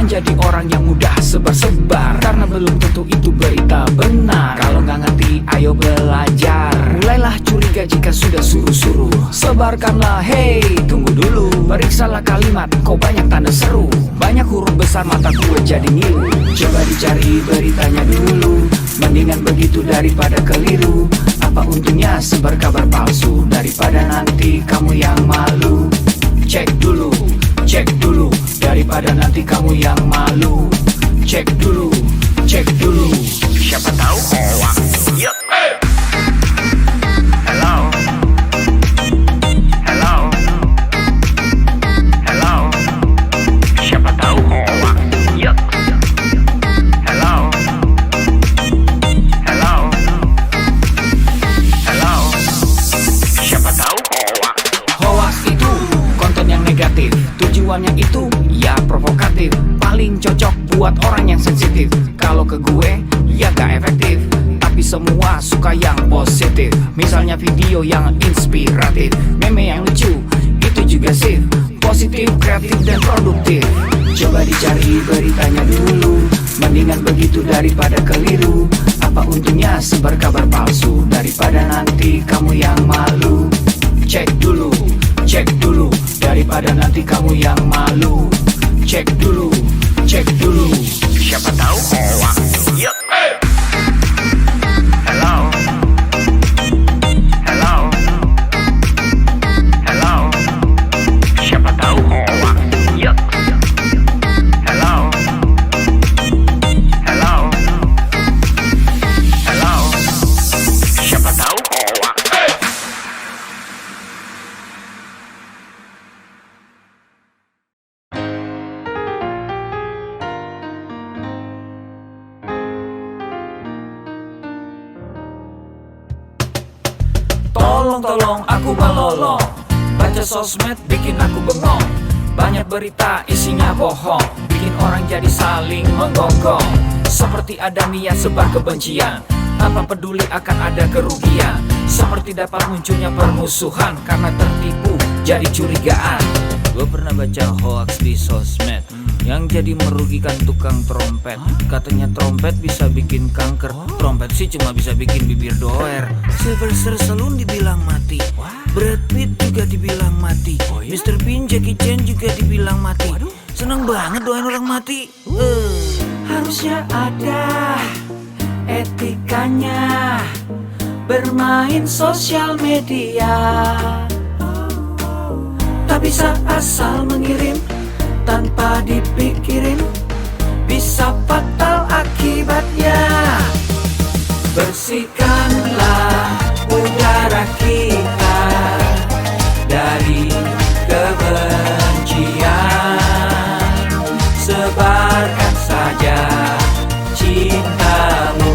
menjadi orang yang mudah sebar-sebar, karena belum tentu itu berita benar. Kalau nggak ngerti, ayo belajar. Mulailah curiga jika sudah suruh-suruh. Sebarkanlah, hey, tunggu dulu. Periksalah kalimat, kok banyak tanda seru. Banyak huruf besar, mata gue jadi ngilu. Coba dicari beritanya dulu, mendingan begitu daripada keliru. Apa untungnya sebar kabar palsu, daripada nanti kamu yang malu. Cek dulu, daripada nanti kamu yang malu. Cek dulu, siapa tahu hoax. Yup. Hello, siapa tahu hoax. Yup. Hello, siapa tahu hoax. Hoax itu konten yang negatif, tujuannya itu ya provokatif. Paling cocok buat orang yang sensitif. Kalau ke gue ya gak efektif, tapi semua suka yang positif. Misalnya video yang inspiratif, meme yang lucu, itu juga sih positif, kreatif, dan produktif. Coba dicari beritanya dulu, mendingan begitu daripada keliru. Apa untungnya sebar kabar palsu, daripada nanti kamu yang malu. Cek dulu, daripada nanti kamu yang malu. Cek dulu, siapa tahu hoax. Yup. Hello, siapa tahu hoax. Yup. Hello, siapa tahu hoax. Tolong aku melolong, baca sosmed bikin aku bengong. Banyak berita isinya bohong, bikin orang jadi saling menggonggong. Seperti ada niat sebar kebencian, tanpa peduli akan ada kerugian. Seperti dapat munculnya permusuhan, karena tertipu jadi curigaan. Gue pernah baca hoax di sosmed, yang jadi merugikan tukang trompet. Katanya trompet bisa bikin kanker, trompet sih cuma bisa bikin bibir doer. Sylvester Stallone dibilang mati, Brad Pitt juga dibilang mati, Mr. Bean, Jackie Chan juga dibilang mati. Seneng banget doain orang mati. Harusnya ada etikanya bermain sosial media. Tak bisa asal mengirim tanpa dipikirin, bisa fatal akibatnya. Bersihkanlah udara kita dari kebencian. Sebarkan saja cintamu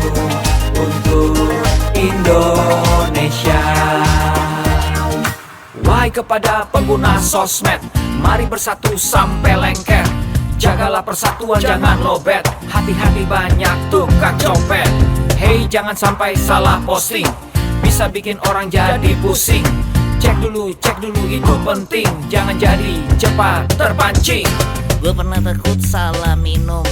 untuk Indonesia. Wahai kepada pengguna sosmed, mari bersatu sampai lengket. Jagalah persatuan, jangan lobet. Hati-hati banyak tukang copet. Hey, jangan sampai salah posting, bisa bikin orang jadi pusing. Cek dulu itu penting, jangan jadi cepat terpancing. Gue pernah takut salah minum,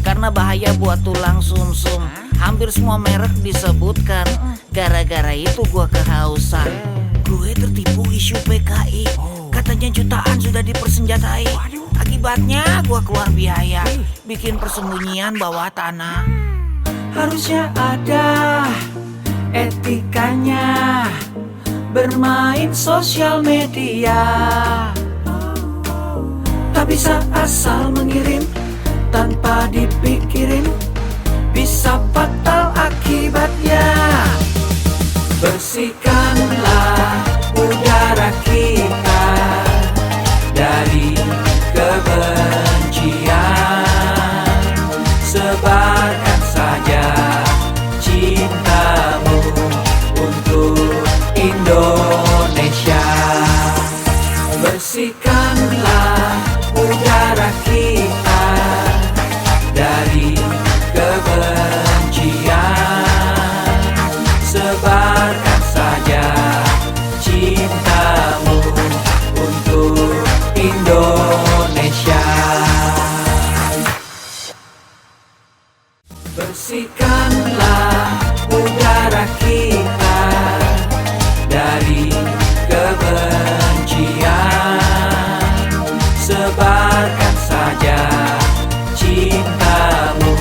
karena bahaya buat tulang sumsum. Hampir semua merek disebutkan, gara-gara itu gue kehausan. Gue tertipu isu PKI, katanya jutaan sudah dipersenjatai. Akibatnya gue keluar biaya, bikin persembunyian bawah tanah. Harusnya ada etikanya bermain sosial media. Tak bisa asal mengirim tanpa dipikirin, bisa fatal akibatnya. Bersihkanlah udara kita dari kebencian. Sebarkan saja cintamu untuk Indonesia. Bersihkanlah udara kita dari kebencian. Sebarkan saja cintamu untuk Indonesia. Tebarkan saja cintamu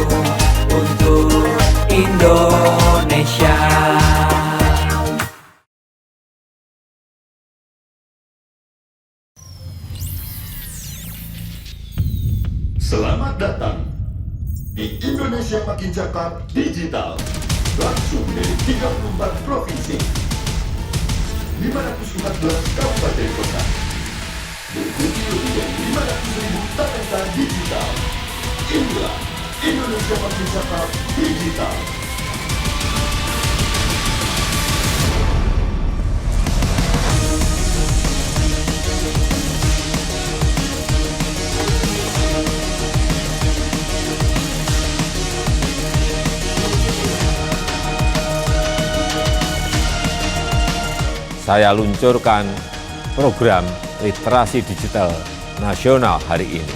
untuk Indonesia. Selamat datang di Indonesia Makin Cakap Digital, langsung dari 34 provinsi, 514 kabupaten kota, diikuti lebih dari 500.000 talenta digital. Inilah Indonesia Makin Cakap Digital. Saya luncurkan program literasi digital nasional hari ini.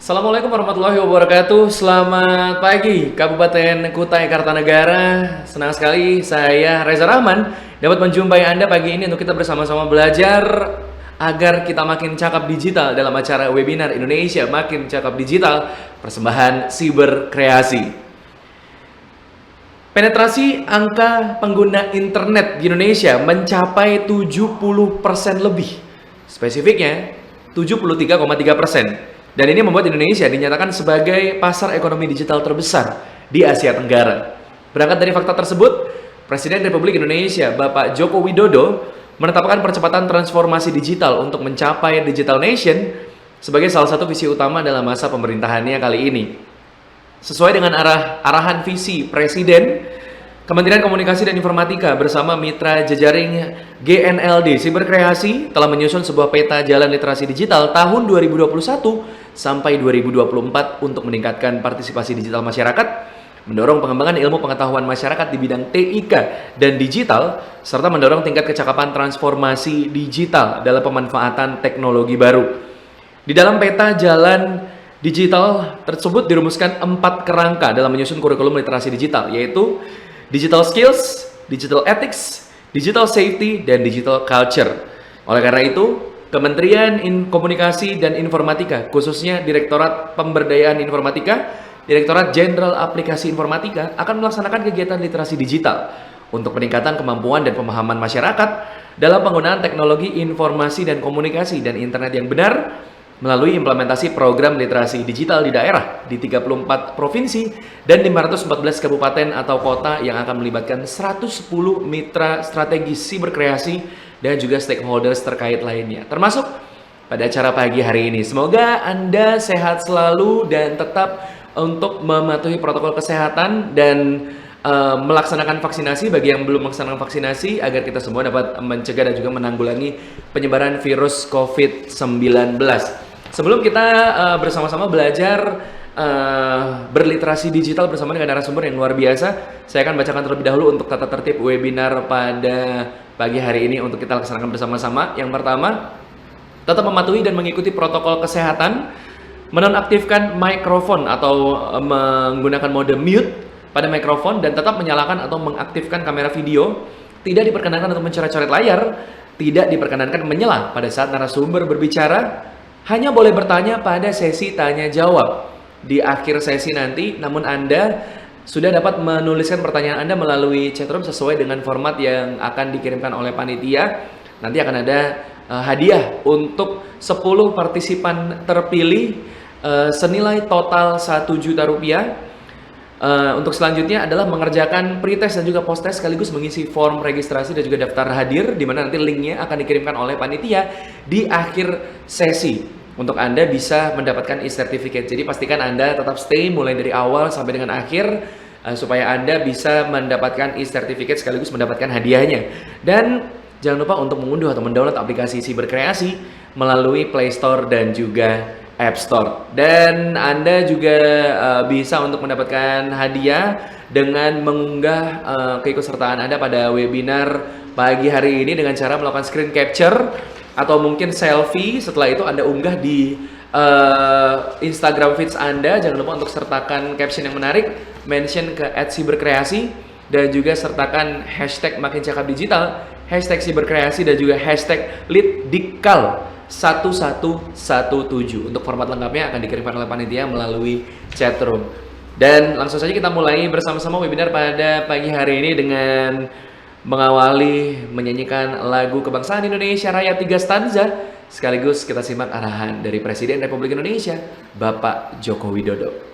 Assalamualaikum warahmatullahi wabarakatuh. Selamat pagi Kabupaten Kutai Kartanegara. Senang sekali saya Reza Rahman dapat menjumpai Anda pagi ini untuk kita bersama-sama belajar agar kita makin cakap digital dalam acara webinar Indonesia Makin Cakap Digital persembahan Siber Kreasi. Penetrasi angka pengguna internet di Indonesia mencapai 70% lebih. Spesifiknya 73,3%. Dan ini membuat Indonesia dinyatakan sebagai pasar ekonomi digital terbesar di Asia Tenggara. Berangkat dari fakta tersebut, Presiden Republik Indonesia Bapak Joko Widodo menetapkan percepatan transformasi digital untuk mencapai Digital Nation sebagai salah satu visi utama dalam masa pemerintahannya kali ini. Sesuai dengan arahan visi Presiden, Kementerian Komunikasi dan Informatika bersama mitra jejaring GNLD Siberkreasi telah menyusun sebuah peta jalan literasi digital tahun 2021 sampai 2024 untuk meningkatkan partisipasi digital masyarakat, mendorong pengembangan ilmu pengetahuan masyarakat di bidang TIK dan digital, serta mendorong tingkat kecakapan transformasi digital dalam pemanfaatan teknologi baru. Di dalam peta jalan digital tersebut dirumuskan 4 kerangka dalam menyusun kurikulum literasi digital, yaitu digital skills, digital ethics, digital safety, dan digital culture. Oleh karena itu, Kementerian Komunikasi dan Informatika, khususnya Direktorat Pemberdayaan Informatika, Direktorat Jenderal Aplikasi Informatika, akan melaksanakan kegiatan literasi digital untuk peningkatan kemampuan dan pemahaman masyarakat dalam penggunaan teknologi informasi dan komunikasi dan internet yang benar, melalui implementasi program literasi digital di daerah di 34 provinsi dan 514 kabupaten atau kota yang akan melibatkan 110 mitra strategis siberkreasi dan juga stakeholders terkait lainnya, termasuk pada acara pagi hari ini. Semoga Anda sehat selalu dan tetap untuk mematuhi protokol kesehatan dan melaksanakan vaksinasi bagi yang belum melaksanakan vaksinasi agar kita semua dapat mencegah dan juga menanggulangi penyebaran virus COVID-19. Sebelum kita bersama-sama belajar berliterasi digital bersama dengan narasumber yang luar biasa, saya akan bacakan terlebih dahulu untuk tata tertib webinar pada pagi hari ini untuk kita laksanakan bersama-sama. Yang pertama, tetap mematuhi dan mengikuti protokol kesehatan, menonaktifkan mikrofon atau menggunakan mode mute pada mikrofon, dan tetap menyalakan atau mengaktifkan kamera video. Tidak diperkenankan untuk mencoret-coret layar, tidak diperkenankan menyela pada saat narasumber berbicara, hanya boleh bertanya pada sesi tanya jawab di akhir sesi nanti. Namun Anda sudah dapat menuliskan pertanyaan Anda melalui chatroom sesuai dengan format yang akan dikirimkan oleh panitia. Nanti akan ada hadiah untuk 10 partisipan terpilih senilai total 1 juta rupiah. Untuk selanjutnya adalah mengerjakan pretest dan juga post-test sekaligus mengisi form registrasi dan juga daftar hadir, di mana nanti linknya akan dikirimkan oleh panitia di akhir sesi untuk Anda bisa mendapatkan e-certificate. Jadi pastikan Anda tetap stay mulai dari awal sampai dengan akhir supaya Anda bisa mendapatkan e-certificate sekaligus mendapatkan hadiahnya. Dan jangan lupa untuk mengunduh atau mendownload aplikasi Siberkreasi melalui Play Store dan juga App Store. Dan Anda juga bisa untuk mendapatkan hadiah dengan mengunggah keikutsertaan Anda pada webinar pagi hari ini dengan cara melakukan screen capture atau mungkin selfie. Setelah itu Anda unggah di Instagram feeds Anda. Jangan lupa untuk sertakan caption yang menarik, mention ke @siberkreasi, dan juga sertakan hashtag makin cakap digital, hashtag siberkreasi, dan juga hashtag leaddikal 1117. Untuk format lengkapnya akan dikirimkan oleh panitia melalui chatroom. Dan langsung saja kita mulai bersama-sama webinar pada pagi hari ini dengan mengawali menyanyikan lagu kebangsaan Indonesia Raya 3 stanza. Sekaligus kita simak arahan dari Presiden Republik Indonesia, Bapak Joko Widodo.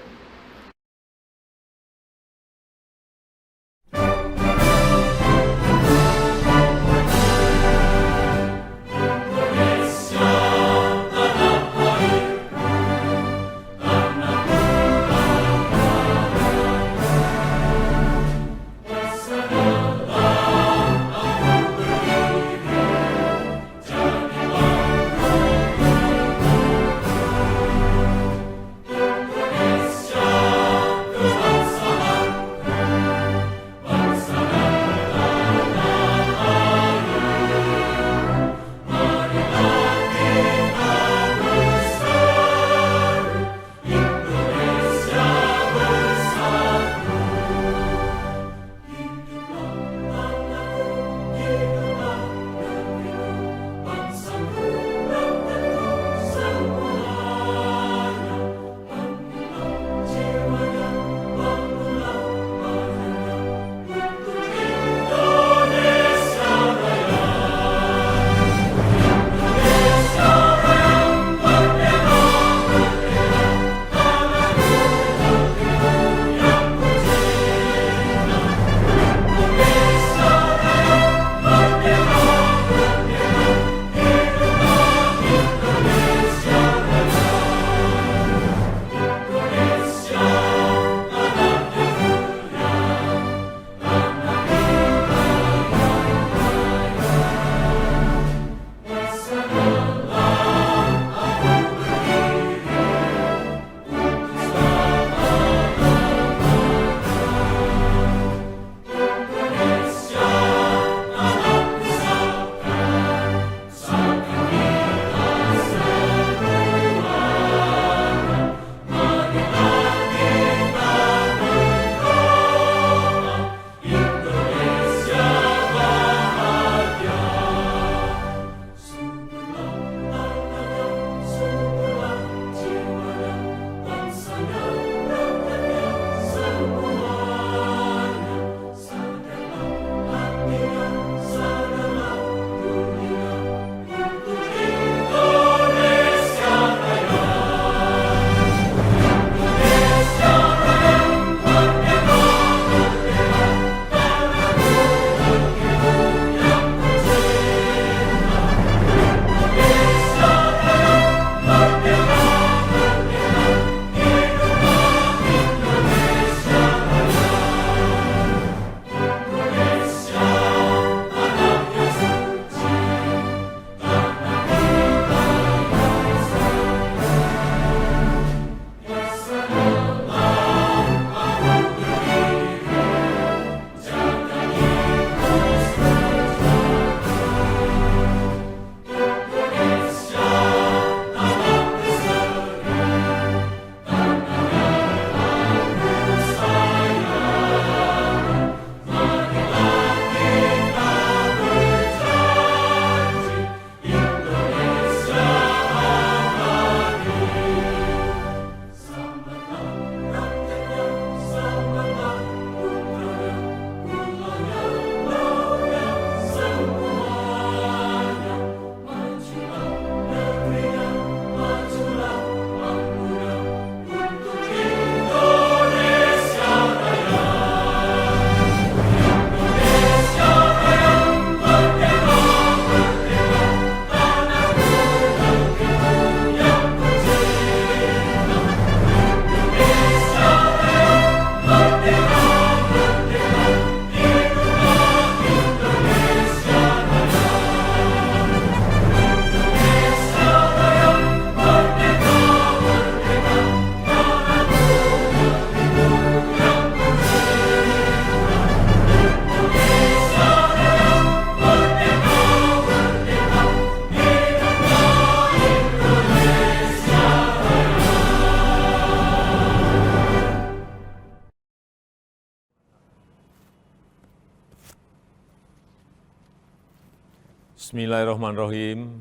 Bismillahirrahmanirrahim.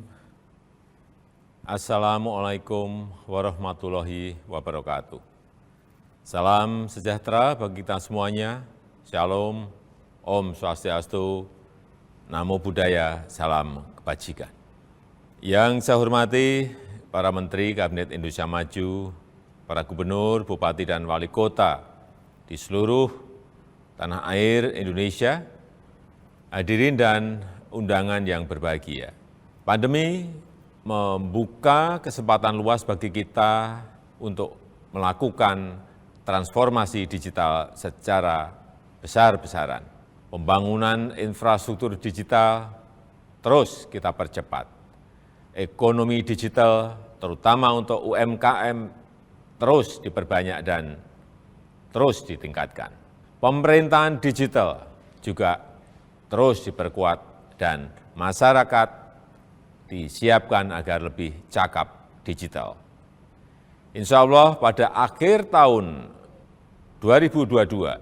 Assalamualaikum warahmatullahi wabarakatuh. Salam sejahtera bagi kita semuanya. Shalom, Om Swastiastu, Namo Buddhaya, salam kebajikan. Yang saya hormati para Menteri Kabinet Indonesia Maju, para Gubernur, Bupati, dan Wali Kota di seluruh tanah air Indonesia, hadirin dan undangan yang berbahagia. Pandemi membuka kesempatan luas bagi kita untuk melakukan transformasi digital secara besar-besaran. Pembangunan infrastruktur digital terus kita percepat. Ekonomi digital, terutama untuk UMKM, terus diperbanyak dan terus ditingkatkan. Pemerintahan digital juga terus diperkuat dan masyarakat disiapkan agar lebih cakap digital. Insya Allah pada akhir tahun 2022,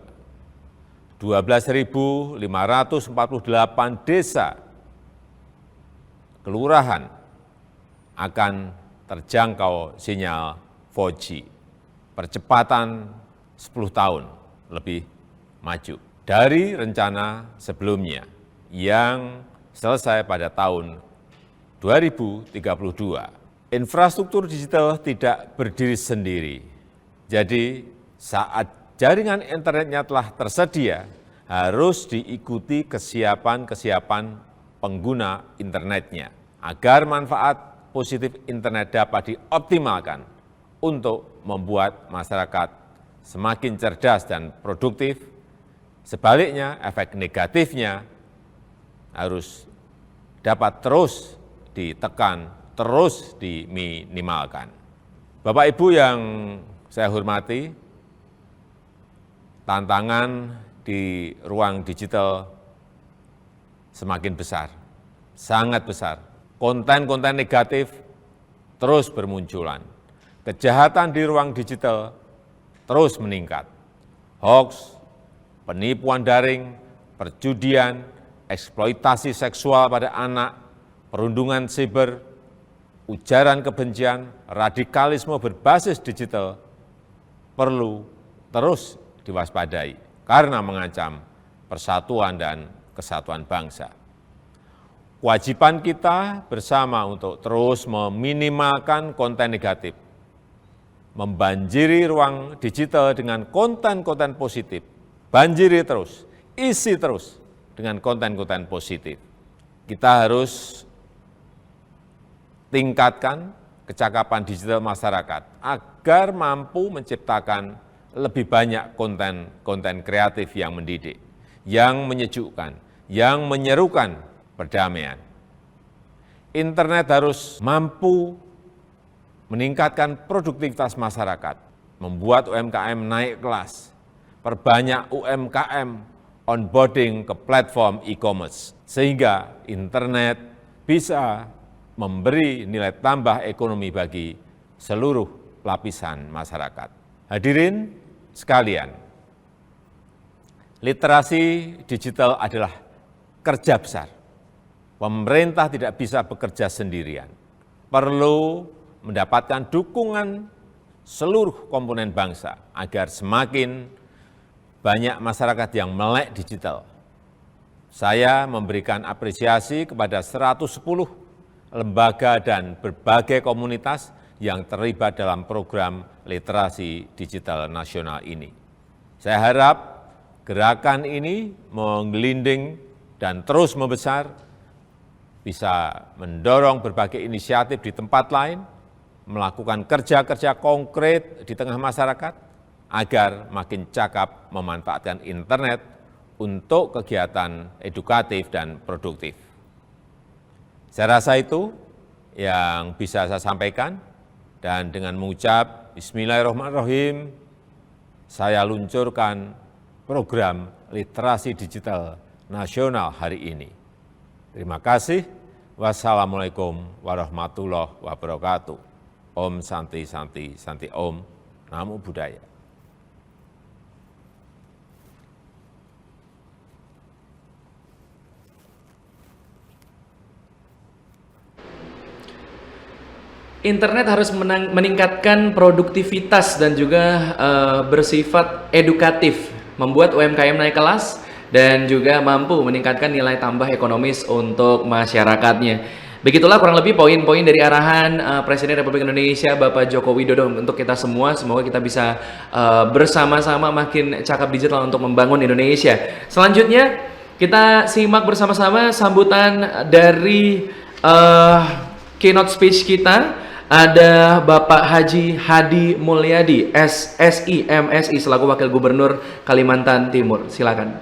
12.548 desa kelurahan akan terjangkau sinyal 4G. Percepatan 10 tahun lebih maju dari rencana sebelumnya yang selesai pada tahun 2032. Infrastruktur digital tidak berdiri sendiri. Jadi saat jaringan internetnya telah tersedia, harus diikuti kesiapan pengguna internetnya agar manfaat positif internet dapat dioptimalkan untuk membuat masyarakat semakin cerdas dan produktif. Sebaliknya, efek negatifnya harus dapat terus ditekan, terus diminimalkan. Bapak Ibu yang saya hormati, tantangan di ruang digital semakin besar, sangat besar. Konten-konten negatif terus bermunculan. Kejahatan di ruang digital terus meningkat. Hoax, penipuan daring, perjudian, eksploitasi seksual pada anak, perundungan siber, ujaran kebencian, radikalisme berbasis digital perlu terus diwaspadai karena mengancam persatuan dan kesatuan bangsa. Kewajiban kita bersama untuk terus meminimalkan konten negatif, membanjiri ruang digital dengan konten-konten positif, banjiri terus, isi terus dengan konten-konten positif. Kita harus tingkatkan kecakapan digital masyarakat agar mampu menciptakan lebih banyak konten-konten kreatif yang mendidik, yang menyejukkan, yang menyerukan perdamaian. Internet harus mampu meningkatkan produktivitas masyarakat, membuat UMKM naik kelas, perbanyak UMKM onboarding ke platform e-commerce, sehingga internet bisa memberi nilai tambah ekonomi bagi seluruh lapisan masyarakat. Hadirin sekalian, literasi digital adalah kerja besar. Pemerintah tidak bisa bekerja sendirian. Perlu mendapatkan dukungan seluruh komponen bangsa agar semakin banyak masyarakat yang melek digital. Saya memberikan apresiasi kepada 110 lembaga dan berbagai komunitas yang terlibat dalam program literasi digital nasional ini. Saya harap gerakan ini menggelinding dan terus membesar, bisa mendorong berbagai inisiatif di tempat lain, melakukan kerja-kerja konkret di tengah masyarakat, agar makin cakap memanfaatkan internet untuk kegiatan edukatif dan produktif. Saya rasa itu yang bisa saya sampaikan, dan dengan mengucap Bismillahirrahmanirrahim, saya luncurkan program literasi digital nasional hari ini. Terima kasih. Wassalamualaikum warahmatullahi wabarakatuh. Om Santi Santi Santi Om. Namo Buddhaya. Internet harus meningkatkan produktivitas dan juga bersifat edukatif, membuat UMKM naik kelas dan juga mampu meningkatkan nilai tambah ekonomis untuk masyarakatnya. Begitulah kurang lebih poin-poin dari arahan Presiden Republik Indonesia Bapak Joko Widodo untuk kita semua. Semoga kita bisa bersama-sama makin cakap digital untuk membangun Indonesia. Selanjutnya kita simak bersama-sama sambutan dari keynote speech kita. Ada Bapak Haji Hadi Mulyadi, SSI MSI selaku Wakil Gubernur Kalimantan Timur. Silakan.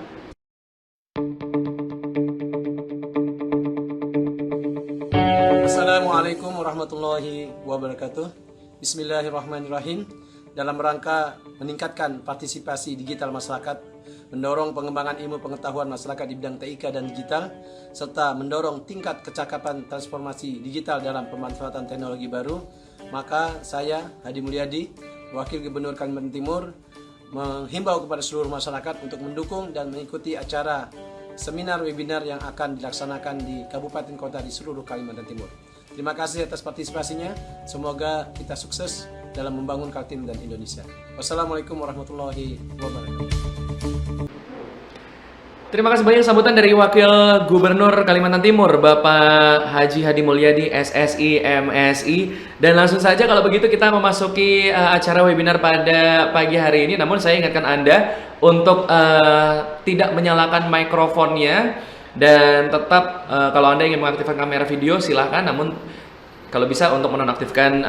Assalamualaikum warahmatullahi wabarakatuh. Bismillahirrahmanirrahim. Dalam rangka meningkatkan partisipasi digital masyarakat, mendorong pengembangan ilmu pengetahuan masyarakat di bidang TIK dan digital, serta mendorong tingkat kecakapan transformasi digital dalam pemanfaatan teknologi baru, maka saya, Hadi Mulyadi, Wakil Gubernur Kalimantan Timur, menghimbau kepada seluruh masyarakat untuk mendukung dan mengikuti acara seminar webinar yang akan dilaksanakan di kabupaten kota di seluruh Kalimantan Timur. Terima kasih atas partisipasinya. Semoga kita sukses dalam membangun Kaltim dan Indonesia. Wassalamualaikum warahmatullahi wabarakatuh. Terima kasih banyak sambutan dari Wakil Gubernur Kalimantan Timur, Bapak Haji Hadi Mulyadi, SSI MSI. Dan langsung saja kalau begitu kita memasuki acara webinar pada pagi hari ini. Namun saya ingatkan Anda untuk tidak menyalakan mikrofonnya dan tetap kalau Anda ingin mengaktifkan kamera video silahkan, namun kalau bisa untuk menonaktifkan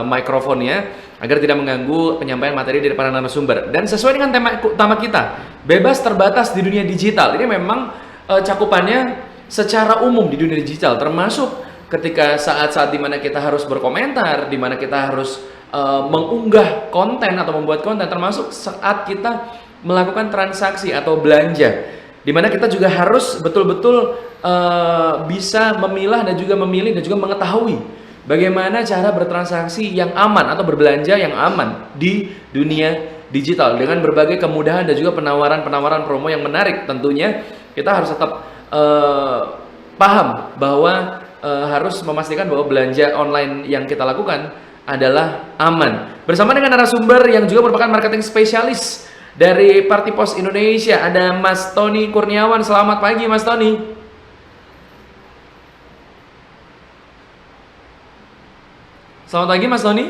mikrofonnya agar tidak mengganggu penyampaian materi dari para narasumber. Dan sesuai dengan tema utama kita, bebas terbatas di dunia digital. Ini memang cakupannya secara umum di dunia digital, termasuk ketika saat-saat dimana kita harus berkomentar, dimana kita harus mengunggah konten atau membuat konten, termasuk saat kita melakukan transaksi atau belanja, dimana kita juga harus betul-betul bisa memilah dan juga memilih dan juga mengetahui bagaimana cara bertransaksi yang aman atau berbelanja yang aman di dunia digital dengan berbagai kemudahan dan juga penawaran-penawaran promo yang menarik. Tentunya kita harus tetap paham bahwa harus memastikan bahwa belanja online yang kita lakukan adalah aman. Bersama dengan narasumber yang juga merupakan marketing spesialis dari Partipos Indonesia, ada Mas Tony Kurniawan. Selamat pagi Mas Tony. Selamat pagi Mas Tony.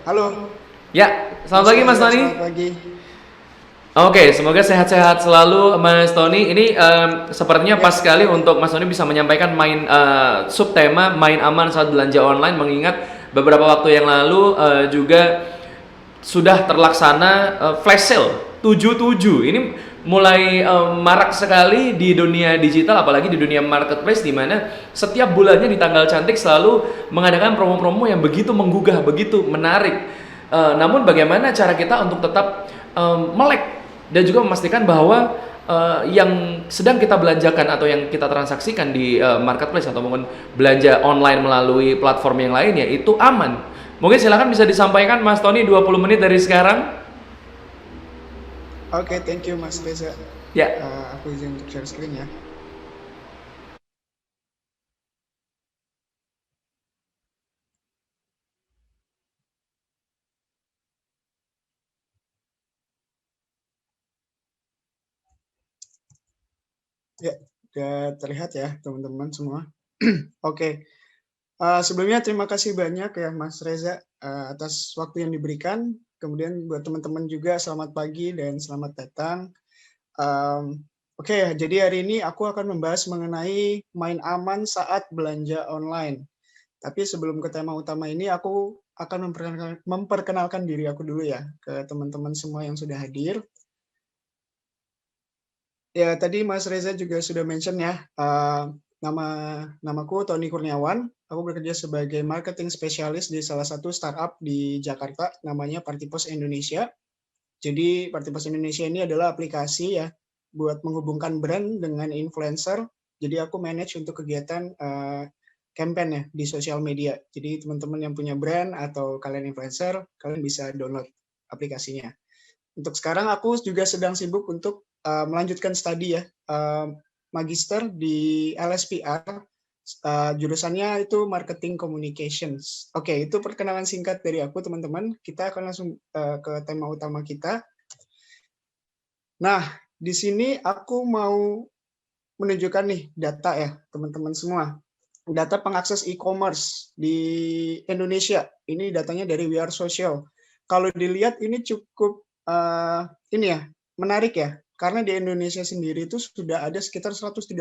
Halo. Ya, selamat pagi Mas Tony. Selamat pagi. Oke, semoga sehat-sehat selalu Mas Tony. Ini sepertinya pas sekali untuk Mas Tony bisa menyampaikan subtema main aman saat belanja online, mengingat beberapa waktu yang lalu juga sudah terlaksana flash sale 77. Ini mulai marak sekali di dunia digital, apalagi di dunia marketplace, di mana setiap bulannya di tanggal cantik selalu mengadakan promo-promo yang begitu menggugah, begitu menarik. Namun bagaimana cara kita untuk tetap melek dan juga memastikan bahwa yang sedang kita belanjakan atau yang kita transaksikan di marketplace atau mungkin belanja online melalui platform yang lainnya itu aman. Mungkin silakan bisa disampaikan Mas Tony 20 menit dari sekarang. Oke, thank you Mas Reza. Ya. Aku izin untuk share screen ya. Ya, sudah terlihat ya teman-teman semua. Oke. Sebelumnya terima kasih banyak ya Mas Reza atas waktu yang diberikan. Kemudian buat teman-teman juga selamat pagi dan selamat datang. Oke, jadi hari ini aku akan membahas mengenai main aman saat belanja online. Tapi sebelum ke tema utama ini, aku akan memperkenalkan diri aku dulu ya ke teman-teman semua yang sudah hadir. Ya, tadi Mas Reza juga sudah mention ya, namaku Tony Kurniawan. Aku bekerja sebagai marketing spesialis di salah satu startup di Jakarta, namanya Partipos Indonesia. Jadi Partipos Indonesia ini adalah aplikasi ya buat menghubungkan brand dengan influencer. Jadi aku manage untuk kegiatan campaign ya di sosial media. Jadi teman-teman yang punya brand atau kalian influencer, kalian bisa download aplikasinya. Untuk sekarang aku juga sedang sibuk untuk melanjutkan studi ya, magister di LSPR, jurusannya itu Marketing Communications. Oke, itu perkenalan singkat dari aku, teman-teman. Kita akan langsung ke tema utama kita. Nah, di sini aku mau menunjukkan nih data ya, teman-teman semua. Data pengakses e-commerce di Indonesia. Ini datanya dari We Are Social. Kalau dilihat ini cukup ini ya, menarik ya. Karena di Indonesia sendiri itu sudah ada sekitar 138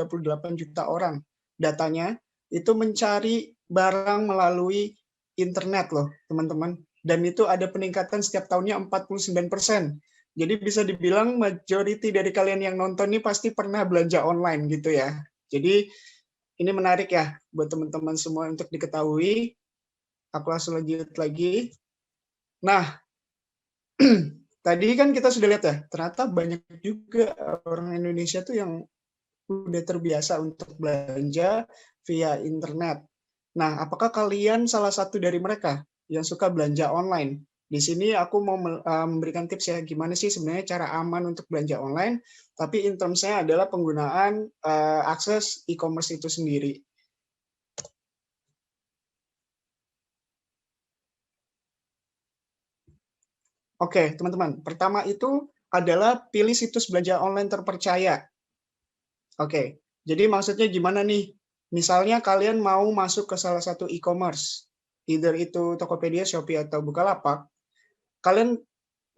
juta orang. Datanya itu mencari barang melalui internet loh, teman-teman. Dan itu ada peningkatan setiap tahunnya 49%. Jadi bisa dibilang majority dari kalian yang nonton ini pasti pernah belanja online gitu ya. Jadi ini menarik ya buat teman-teman semua untuk diketahui. Aku langsung lanjut lagi. Nah, tadi kan kita sudah lihat ya, ternyata banyak juga orang Indonesia tuh yang udah terbiasa untuk belanja via internet. Nah, apakah kalian salah satu dari mereka yang suka belanja online? Di sini aku mau memberikan tips ya, gimana sih sebenarnya cara aman untuk belanja online, tapi in terms-nya adalah penggunaan akses e-commerce itu sendiri. Oke, teman-teman. Pertama itu adalah pilih situs belanja online terpercaya. Oke, jadi maksudnya gimana nih? Misalnya kalian mau masuk ke salah satu e-commerce, either itu Tokopedia, Shopee, atau Bukalapak, kalian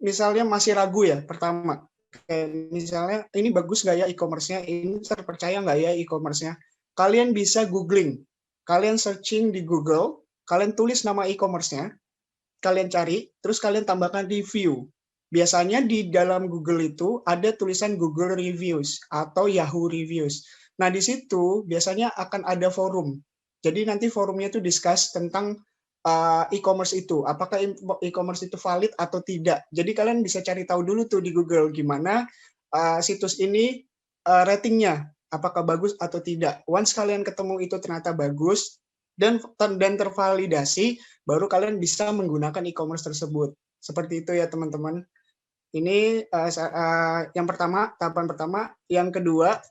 misalnya masih ragu ya, pertama. Kayak misalnya, ini bagus nggak ya e-commerce-nya? Ini terpercaya nggak ya e-commerce-nya? Kalian bisa googling. Kalian searching di Google, kalian tulis nama e-commerce-nya, kalian cari, terus kalian tambahkan review. Biasanya di dalam Google itu ada tulisan Google Reviews atau Yahoo Reviews. Nah, di situ biasanya akan ada forum. Jadi nanti forumnya itu discuss tentang e-commerce itu. Apakah e-commerce itu valid atau tidak. Jadi kalian bisa cari tahu dulu tuh di Google gimana situs ini ratingnya. Apakah bagus atau tidak. Once kalian ketemu itu ternyata bagus dan tervalidasi, baru kalian bisa menggunakan e-commerce tersebut. Seperti itu ya teman-teman. Ini yang pertama, tahapan pertama. Yang kedua,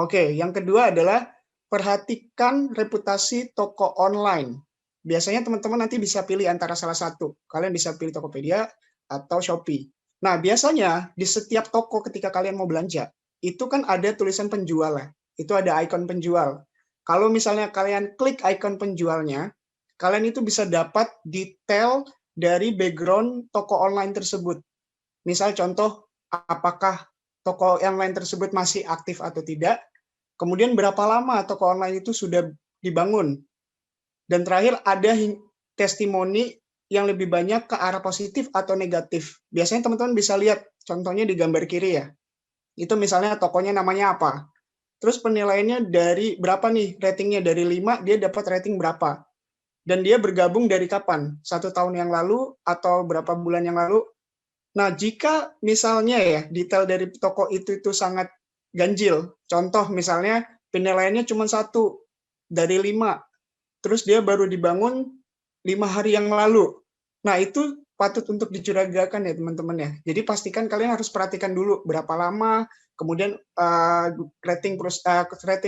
oke, yang kedua adalah perhatikan reputasi toko online. Biasanya teman-teman nanti bisa pilih antara salah satu. Kalian bisa pilih Tokopedia atau Shopee. Nah, biasanya di setiap toko ketika kalian mau belanja, itu kan ada tulisan penjual ya. Itu ada ikon penjual. Kalau misalnya kalian klik ikon penjualnya, kalian itu bisa dapat detail dari background toko online tersebut. Misal contoh, apakah toko online tersebut masih aktif atau tidak, kemudian berapa lama toko online itu sudah dibangun, dan terakhir ada testimoni yang lebih banyak ke arah positif atau negatif. Biasanya teman-teman bisa lihat contohnya di gambar kiri ya. Itu misalnya tokonya namanya apa. Terus penilaiannya dari berapa nih ratingnya, dari 5 dia dapat rating berapa. Dan dia bergabung dari kapan? 1 tahun yang lalu atau berapa bulan yang lalu? Nah, jika misalnya ya detail dari toko itu sangat ganjil. Contoh misalnya penilaiannya cuma 1 dari 5. Terus dia baru dibangun 5 hari yang lalu. Nah, itu patut untuk dicurigakan ya teman-teman ya. Jadi pastikan kalian harus perhatikan dulu berapa lama, kemudian rating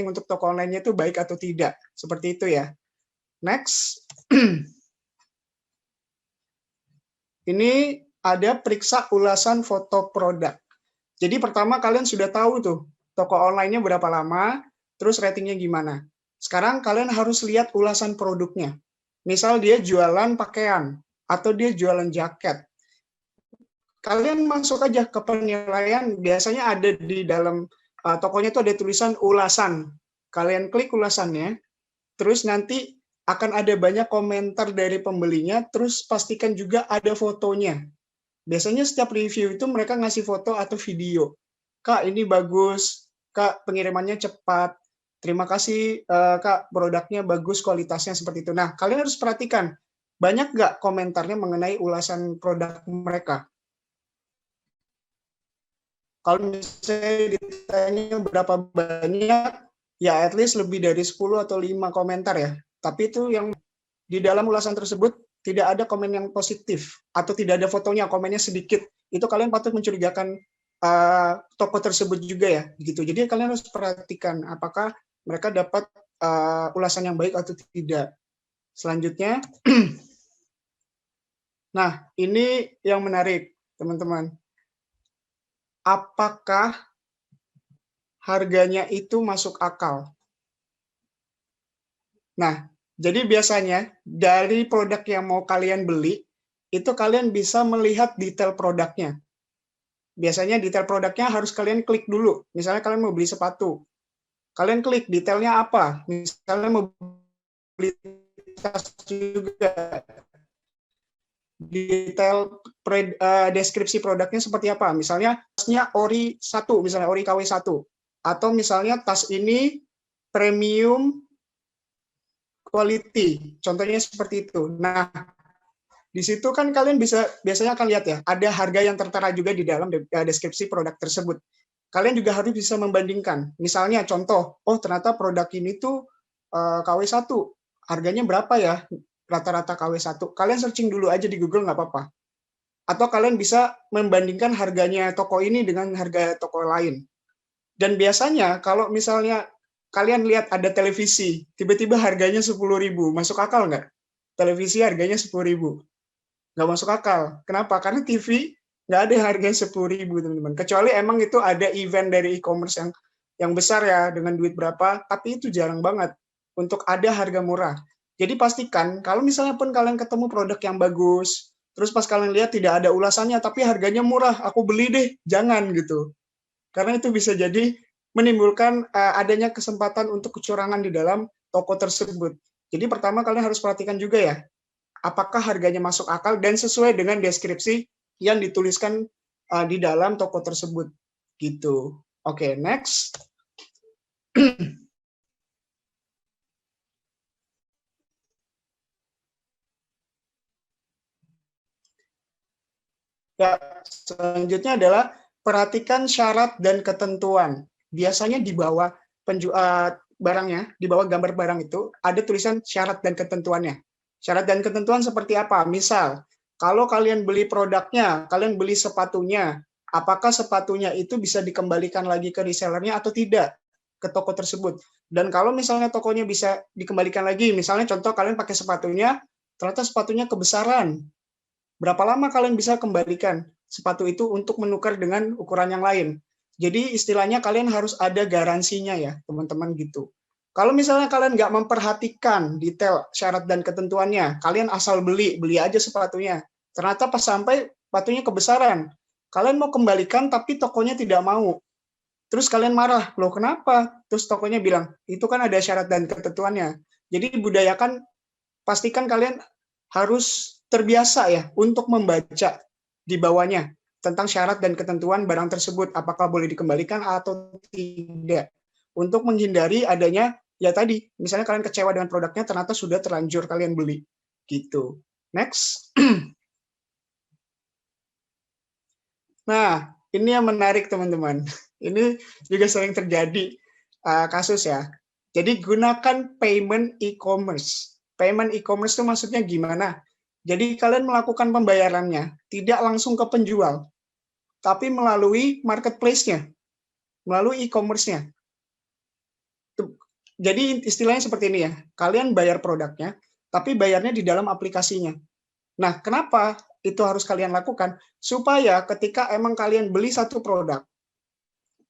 untuk toko online-nya itu baik atau tidak. Seperti itu ya. Next. Ini ada periksa ulasan foto produk. Jadi pertama kalian sudah tahu tuh toko online-nya berapa lama, terus ratingnya gimana. Sekarang kalian harus lihat ulasan produknya. Misal dia jualan pakaian atau dia jualan jaket. Kalian masuk aja ke penilaian, biasanya ada di dalam tokonya itu ada tulisan ulasan. Kalian klik ulasannya, terus nanti akan ada banyak komentar dari pembelinya, terus pastikan juga ada fotonya. Biasanya setiap review itu mereka ngasih foto atau video. Kak, ini bagus. Kak, pengirimannya cepat. Terima kasih, Kak, produknya bagus, kualitasnya seperti itu. Nah, kalian harus perhatikan, banyak nggak komentarnya mengenai ulasan produk mereka? Kalau misalnya ditanya berapa banyak, ya at least lebih dari 10 atau 5 komentar ya. Tapi itu yang di dalam ulasan tersebut tidak ada komen yang positif atau tidak ada fotonya, komennya sedikit. Itu kalian patut mencurigakan toko tersebut juga ya, gitu. Jadi kalian harus perhatikan apakah mereka dapat ulasan yang baik atau tidak. Selanjutnya, nah ini yang menarik teman-teman. Apakah harganya itu masuk akal? Nah, jadi biasanya dari produk yang mau kalian beli, itu kalian bisa melihat detail produknya. Biasanya detail produknya harus kalian klik dulu. Misalnya kalian mau beli sepatu, kalian klik detailnya apa. Misalnya mau beli tas juga, detail deskripsi produknya seperti apa. Misalnya tasnya ori 1, misalnya ori KW 1. Atau misalnya tas ini premium quality, contohnya seperti itu. Nah, di situ kan kalian biasanya akan lihat ya, ada harga yang tertera juga di dalam deskripsi produk tersebut. Kalian juga harus bisa membandingkan. Misalnya contoh, oh ternyata produk ini tuh KW 1, harganya berapa ya rata-rata KW 1. Kalian searching dulu aja di Google, nggak apa-apa. Atau kalian bisa membandingkan harganya toko ini dengan harga toko lain. Dan biasanya kalau misalnya kalian lihat ada televisi, tiba-tiba harganya 10.000, masuk akal nggak? Televisi harganya 10.000. Nggak masuk akal. Kenapa? Karena TV nggak ada harganya 10.000, teman-teman. Kecuali emang itu ada event dari e-commerce yang besar ya, dengan duit berapa, tapi itu jarang banget untuk ada harga murah. Jadi pastikan, kalau misalnya pun kalian ketemu produk yang bagus, terus pas kalian lihat tidak ada ulasannya, tapi harganya murah, aku beli deh, jangan gitu. Karena itu bisa jadi menimbulkan adanya kesempatan untuk kecurangan di dalam toko tersebut. Jadi pertama kalian harus perhatikan juga ya, apakah harganya masuk akal dan sesuai dengan deskripsi yang dituliskan di dalam toko tersebut. Gitu. Oke, next. Ya, selanjutnya adalah perhatikan syarat dan ketentuan. Biasanya di bawah barangnya, di bawah gambar barang itu, ada tulisan syarat dan ketentuannya. Syarat dan ketentuan seperti apa? Misal, kalau kalian beli produknya, kalian beli sepatunya, apakah sepatunya itu bisa dikembalikan lagi ke resellernya atau tidak ke toko tersebut? Dan kalau misalnya tokonya bisa dikembalikan lagi, misalnya contoh kalian pakai sepatunya, ternyata sepatunya kebesaran. Berapa lama kalian bisa kembalikan sepatu itu untuk menukar dengan ukuran yang lain? Jadi istilahnya kalian harus ada garansinya ya, teman-teman gitu. Kalau misalnya kalian nggak memperhatikan detail syarat dan ketentuannya, kalian asal beli aja sepatunya. Ternyata pas sampai sepatunya kebesaran, kalian mau kembalikan tapi tokonya tidak mau. Terus kalian marah, loh kenapa? Terus tokonya bilang, itu kan ada syarat dan ketentuannya. Jadi budayakan, pastikan kalian harus terbiasa ya untuk membaca di bawahnya tentang syarat dan ketentuan barang tersebut, apakah boleh dikembalikan atau tidak. Untuk menghindari adanya, ya tadi, misalnya kalian kecewa dengan produknya, ternyata sudah terlanjur kalian beli. Gitu. Next. Nah, ini yang menarik teman-teman. Ini juga sering terjadi kasus ya. Jadi gunakan payment e-commerce. Payment e-commerce itu maksudnya gimana? Jadi kalian melakukan pembayarannya tidak langsung ke penjual, tapi melalui marketplace-nya, melalui e-commerce-nya. Jadi istilahnya seperti ini ya, kalian bayar produknya, tapi bayarnya di dalam aplikasinya. Nah, kenapa itu harus kalian lakukan? Supaya ketika emang kalian beli satu produk,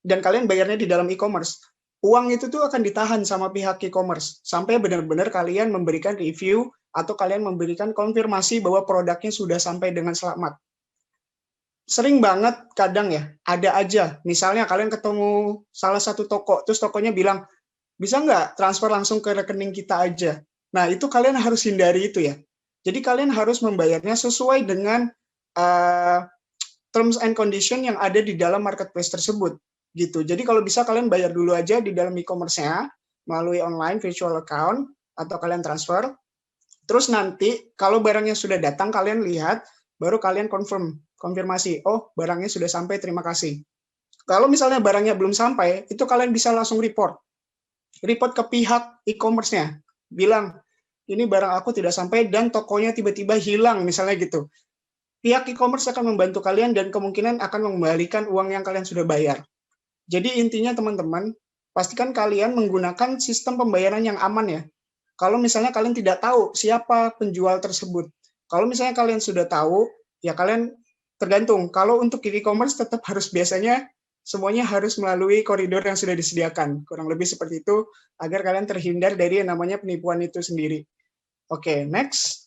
dan kalian bayarnya di dalam e-commerce, uang itu tuh akan ditahan sama pihak e-commerce, sampai benar-benar kalian memberikan review, atau kalian memberikan konfirmasi bahwa produknya sudah sampai dengan selamat. Sering banget kadang ya, ada aja, misalnya kalian ketemu salah satu toko, terus tokonya bilang, bisa nggak transfer langsung ke rekening kita aja? Nah, itu kalian harus hindari itu ya. Jadi kalian harus membayarnya sesuai dengan terms and condition yang ada di dalam marketplace tersebut. Gitu. Jadi kalau bisa kalian bayar dulu aja di dalam e-commerce-nya, melalui online virtual account, atau kalian transfer. Terus nanti kalau barangnya sudah datang, kalian lihat, baru kalian konfirmasi, oh barangnya sudah sampai, terima kasih. Kalau misalnya barangnya belum sampai, itu kalian bisa langsung report report ke pihak e-commerce-nya, bilang ini barang aku tidak sampai dan tokonya tiba-tiba hilang misalnya gitu. Pihak e-commerce akan membantu kalian dan kemungkinan akan mengembalikan uang yang kalian sudah bayar. Jadi intinya teman-teman, pastikan kalian menggunakan sistem pembayaran yang aman ya. Kalau misalnya kalian tidak tahu siapa penjual tersebut, kalau misalnya kalian sudah tahu, ya kalian tergantung. Kalau untuk e-commerce tetap harus biasanya semuanya harus melalui koridor yang sudah disediakan. Kurang lebih seperti itu agar kalian terhindar dari yang namanya penipuan itu sendiri. Oke, next.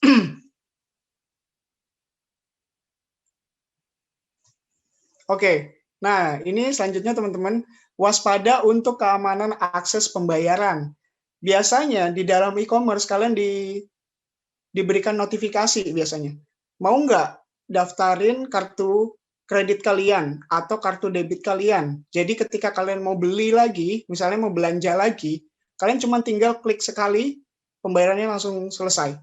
Oke, nah ini selanjutnya teman-teman, waspada untuk keamanan akses pembayaran. Biasanya di dalam e-commerce kalian diberikan notifikasi biasanya. Mau nggak daftarin kartu kredit kalian atau kartu debit kalian. Jadi ketika kalian mau beli lagi, misalnya mau belanja lagi, kalian cuma tinggal klik sekali, pembayarannya langsung selesai.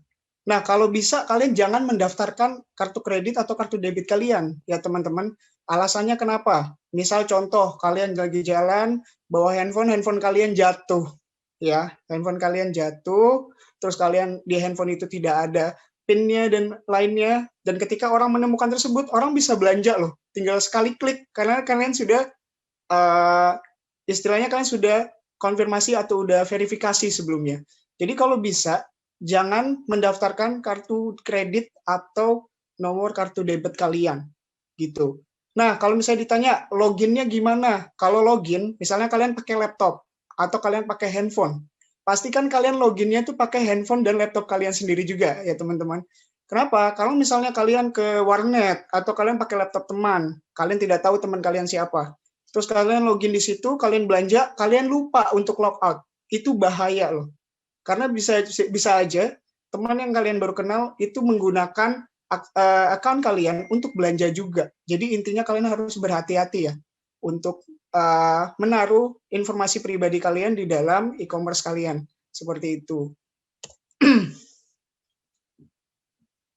Nah, kalau bisa kalian jangan mendaftarkan kartu kredit atau kartu debit kalian, ya teman-teman. Alasannya kenapa? Misal contoh, kalian lagi jalan, bawa handphone kalian jatuh. Ya, handphone kalian jatuh, terus kalian di handphone itu tidak ada PIN-nya dan lainnya, dan ketika orang menemukan tersebut, orang bisa belanja loh. Tinggal sekali klik, karena kalian sudah, istilahnya kalian sudah konfirmasi atau udah verifikasi sebelumnya. Jadi kalau bisa, jangan mendaftarkan kartu kredit atau nomor kartu debit kalian, gitu. Nah, kalau misalnya ditanya loginnya gimana? Kalau login, misalnya kalian pakai laptop atau kalian pakai handphone, pastikan kalian loginnya tuh pakai handphone dan laptop kalian sendiri juga ya teman-teman. Kenapa? Kalau misalnya kalian ke warnet atau kalian pakai laptop teman, kalian tidak tahu teman kalian siapa. Terus kalian login di situ, kalian belanja, kalian lupa untuk logout. Itu bahaya loh. Karena bisa aja teman yang kalian baru kenal itu menggunakan account kalian untuk belanja juga. Jadi intinya kalian harus berhati-hati ya untuk menaruh informasi pribadi kalian di dalam e-commerce kalian. Seperti itu.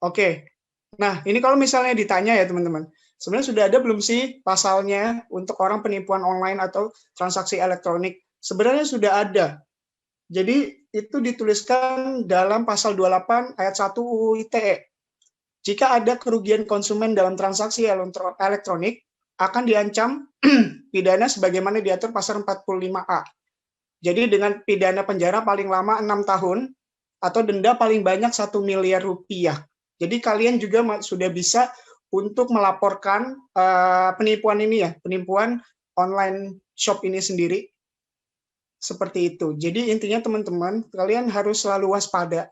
Oke. Nah, ini kalau misalnya ditanya ya teman-teman, sebenarnya sudah ada belum sih pasalnya untuk orang penipuan online atau transaksi elektronik? Sebenarnya sudah ada. Jadi itu dituliskan dalam pasal 28 ayat 1 UU ITE. Jika ada kerugian konsumen dalam transaksi elektronik, akan diancam pidana sebagaimana diatur pasal 45A. Jadi dengan pidana penjara paling lama 6 tahun atau denda paling banyak 1 miliar rupiah. Jadi kalian juga sudah bisa untuk melaporkan penipuan ini ya, penipuan online shop ini sendiri. Seperti itu. Jadi intinya teman-teman, kalian harus selalu waspada.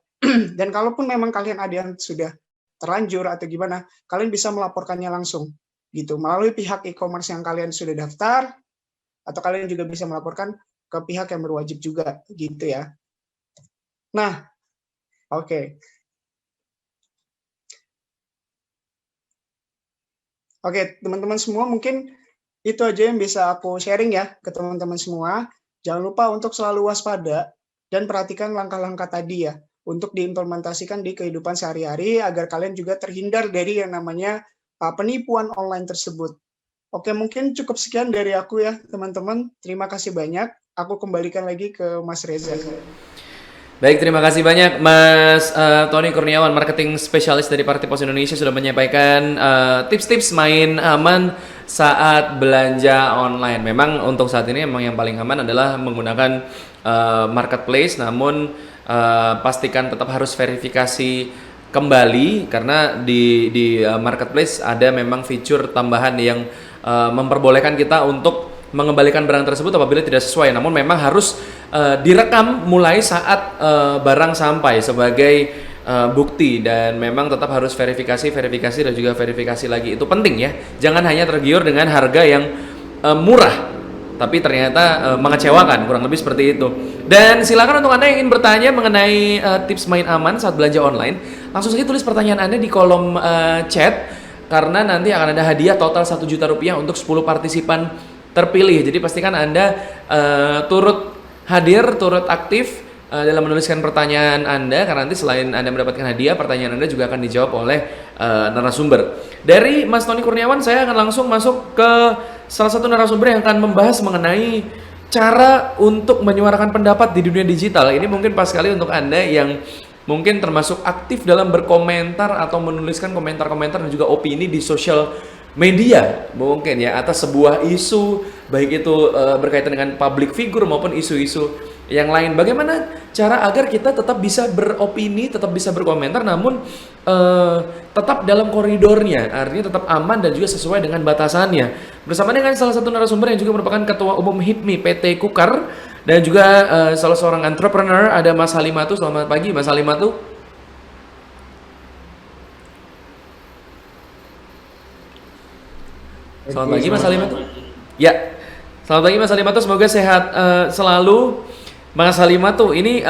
Dan kalaupun memang kalian ada yang sudah terlanjur atau gimana, kalian bisa melaporkannya langsung. Gitu, melalui pihak e-commerce yang kalian sudah daftar, atau kalian juga bisa melaporkan ke pihak yang berwajib juga. Gitu ya. Nah, oke. Oke, teman-teman semua, mungkin itu aja yang bisa aku sharing ya ke teman-teman semua. Jangan lupa untuk selalu waspada dan perhatikan langkah-langkah tadi ya untuk diimplementasikan di kehidupan sehari-hari agar kalian juga terhindar dari yang namanya penipuan online tersebut. Oke, mungkin cukup sekian dari aku ya teman-teman. Terima kasih banyak. Aku kembalikan lagi ke Mas Reza. Baik, terima kasih banyak Mas Tony Kurniawan, marketing spesialis dari Party Pos Indonesia sudah menyampaikan tips-tips main aman saat belanja online. Memang untuk saat ini memang yang paling aman adalah menggunakan marketplace, namun pastikan tetap harus verifikasi kembali karena di marketplace ada memang fitur tambahan yang memperbolehkan kita untuk mengembalikan barang tersebut apabila tidak sesuai. Namun memang harus direkam mulai saat barang sampai sebagai bukti dan memang tetap harus verifikasi dan juga verifikasi lagi. Itu penting ya. Jangan hanya tergiur dengan harga yang murah tapi ternyata mengecewakan, kurang lebih seperti itu. Dan silakan untuk Anda yang ingin bertanya mengenai tips main aman saat belanja online, langsung saja tulis pertanyaan Anda di kolom chat karena nanti akan ada hadiah total 1 juta rupiah untuk 10 partisipan terpilih. Jadi pastikan Anda turut hadir, turut aktif dalam menuliskan pertanyaan Anda karena nanti selain Anda mendapatkan hadiah, pertanyaan Anda juga akan dijawab oleh narasumber. Dari Mas Tony Kurniawan, saya akan langsung masuk ke salah satu narasumber yang akan membahas mengenai cara untuk menyuarakan pendapat di dunia digital ini mungkin pas sekali untuk Anda yang mungkin termasuk aktif dalam berkomentar atau menuliskan komentar-komentar dan juga opini di sosial media mungkin ya atas sebuah isu, baik itu berkaitan dengan public figure maupun isu-isu yang lain. Bagaimana cara agar kita tetap bisa beropini, tetap bisa berkomentar, namun tetap dalam koridornya, artinya tetap aman dan juga sesuai dengan batasannya. Bersama dengan salah satu narasumber yang juga merupakan Ketua Umum HIPMI PT Kukar dan juga salah seorang entrepreneur, ada Mas Halimatu. Selamat pagi Mas Halimatu. Selamat pagi Mas Halimatu. Ya, selamat pagi Mas Halimatu. Semoga sehat selalu. Mas Halimatu, ini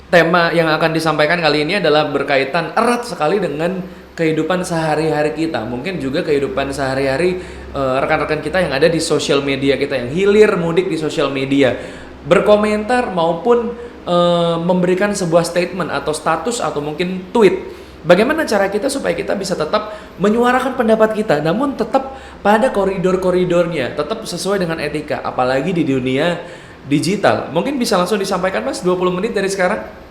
tema yang akan disampaikan kali ini adalah berkaitan erat sekali dengan kehidupan sehari-hari kita. Mungkin juga kehidupan sehari-hari rekan-rekan kita yang ada di sosial media kita, yang hilir mudik di sosial media. Berkomentar maupun memberikan sebuah statement atau status atau mungkin tweet. Bagaimana cara kita supaya kita bisa tetap menyuarakan pendapat kita, namun tetap pada koridor-koridornya, tetap sesuai dengan etika, apalagi di dunia digital. Mungkin bisa langsung disampaikan Mas, 20 menit dari sekarang.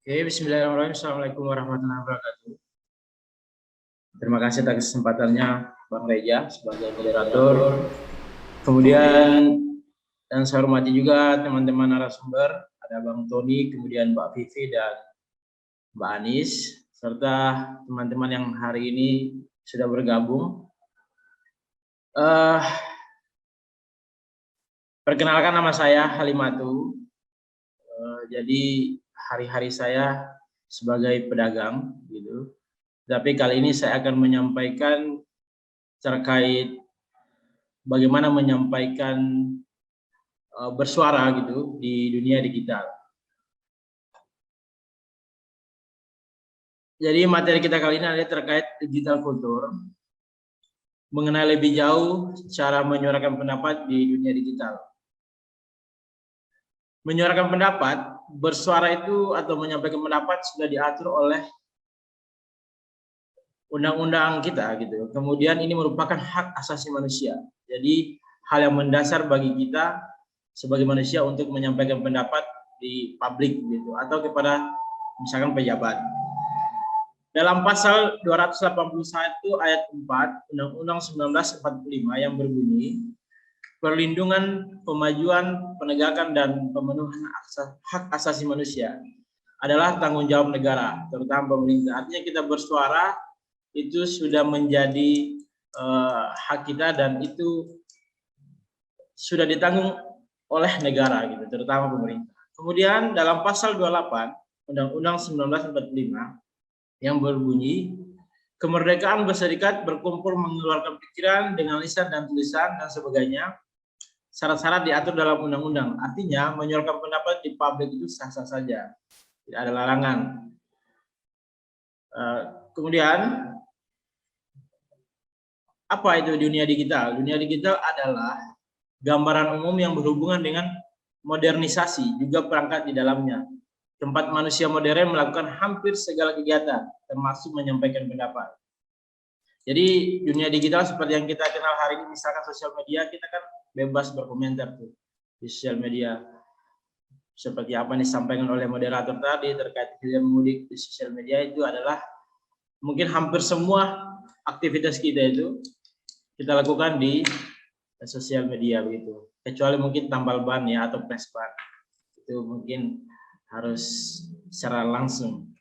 Oke, bismillahirrahmanirrahim. Assalamualaikum warahmatullahi wabarakatuh. Terima kasih atas kesempatannya Bang Reja sebagai moderator. Kemudian dan saya hormati juga teman-teman narasumber, ada Bang Tony, kemudian Mbak Vivi dan Mbak Anis, serta teman-teman yang hari ini sudah bergabung. Perkenalkan, nama saya Halimatu. Jadi hari-hari saya sebagai pedagang gitu. Tapi kali ini saya akan menyampaikan terkait bagaimana menyampaikan bersuara gitu di dunia digital. Jadi materi kita kali ini adalah terkait digital culture, mengenai lebih jauh cara menyuarakan pendapat di dunia digital. Menyuarakan pendapat, bersuara itu atau menyampaikan pendapat sudah diatur oleh undang-undang kita gitu. Kemudian ini merupakan hak asasi manusia. Jadi hal yang mendasar bagi kita sebagai manusia untuk menyampaikan pendapat di publik gitu atau kepada misalkan pejabat. Dalam pasal 281 ayat 4 Undang-Undang 1945 yang berbunyi perlindungan, pemajuan, penegakan dan pemenuhan hak asasi manusia adalah tanggung jawab negara, terutama pemerintah. Artinya kita bersuara itu sudah menjadi hak kita dan itu sudah ditanggung oleh negara gitu, terutama pemerintah. Kemudian dalam pasal 28 Undang-Undang 1945 yang berbunyi kemerdekaan berserikat, berkumpul, mengeluarkan pikiran dengan lisan dan tulisan dan sebagainya. Syarat-syarat diatur dalam undang-undang. Artinya menyuarakan pendapat di publik itu sah-sah saja, tidak ada larangan. Kemudian apa itu dunia digital? Dunia digital adalah gambaran umum yang berhubungan dengan modernisasi juga perangkat di dalamnya. Tempat manusia modern melakukan hampir segala kegiatan, termasuk menyampaikan pendapat. Jadi dunia digital seperti yang kita kenal hari ini, misalkan sosial media, kita kan bebas berkomentar tuh di sosial media. Seperti apa yang disampaikan oleh moderator tadi terkait hilir mudik di sosial media, itu adalah mungkin hampir semua aktivitas kita itu kita lakukan di sosial media begitu. Kecuali mungkin tambal ban ya atau press ban. Itu mungkin harus secara langsung.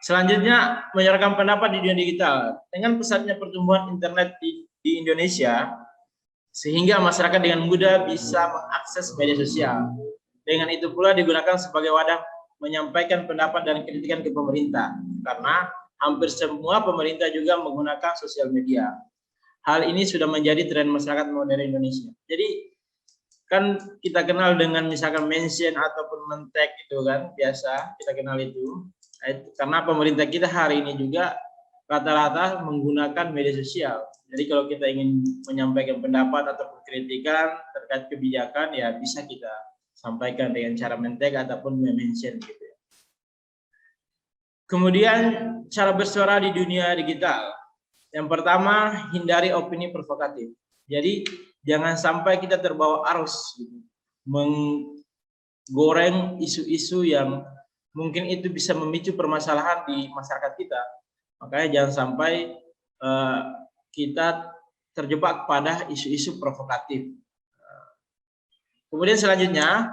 Selanjutnya, menyuarakan pendapat di dunia digital. Dengan pesatnya pertumbuhan internet di Indonesia, sehingga masyarakat dengan mudah bisa mengakses media sosial. Dengan itu pula digunakan sebagai wadah menyampaikan pendapat dan kritikan ke pemerintah. Karena hampir semua pemerintah juga menggunakan sosial media. Hal ini sudah menjadi tren masyarakat modern Indonesia. Jadi, kan kita kenal dengan misalkan mention ataupun mentek itu kan, biasa kita kenal itu. Karena pemerintah kita hari ini juga rata-rata menggunakan media sosial. Jadi kalau kita ingin menyampaikan pendapat atau kritikan terkait kebijakan, ya bisa kita sampaikan dengan cara men-tag ataupun mention gitu ya. Kemudian cara bersuara di dunia digital. Yang pertama, hindari opini provokatif. Jadi jangan sampai kita terbawa arus gitu, menggoreng isu-isu yang mungkin itu bisa memicu permasalahan di masyarakat kita. Makanya jangan sampai kita terjebak pada isu-isu provokatif. Kemudian selanjutnya,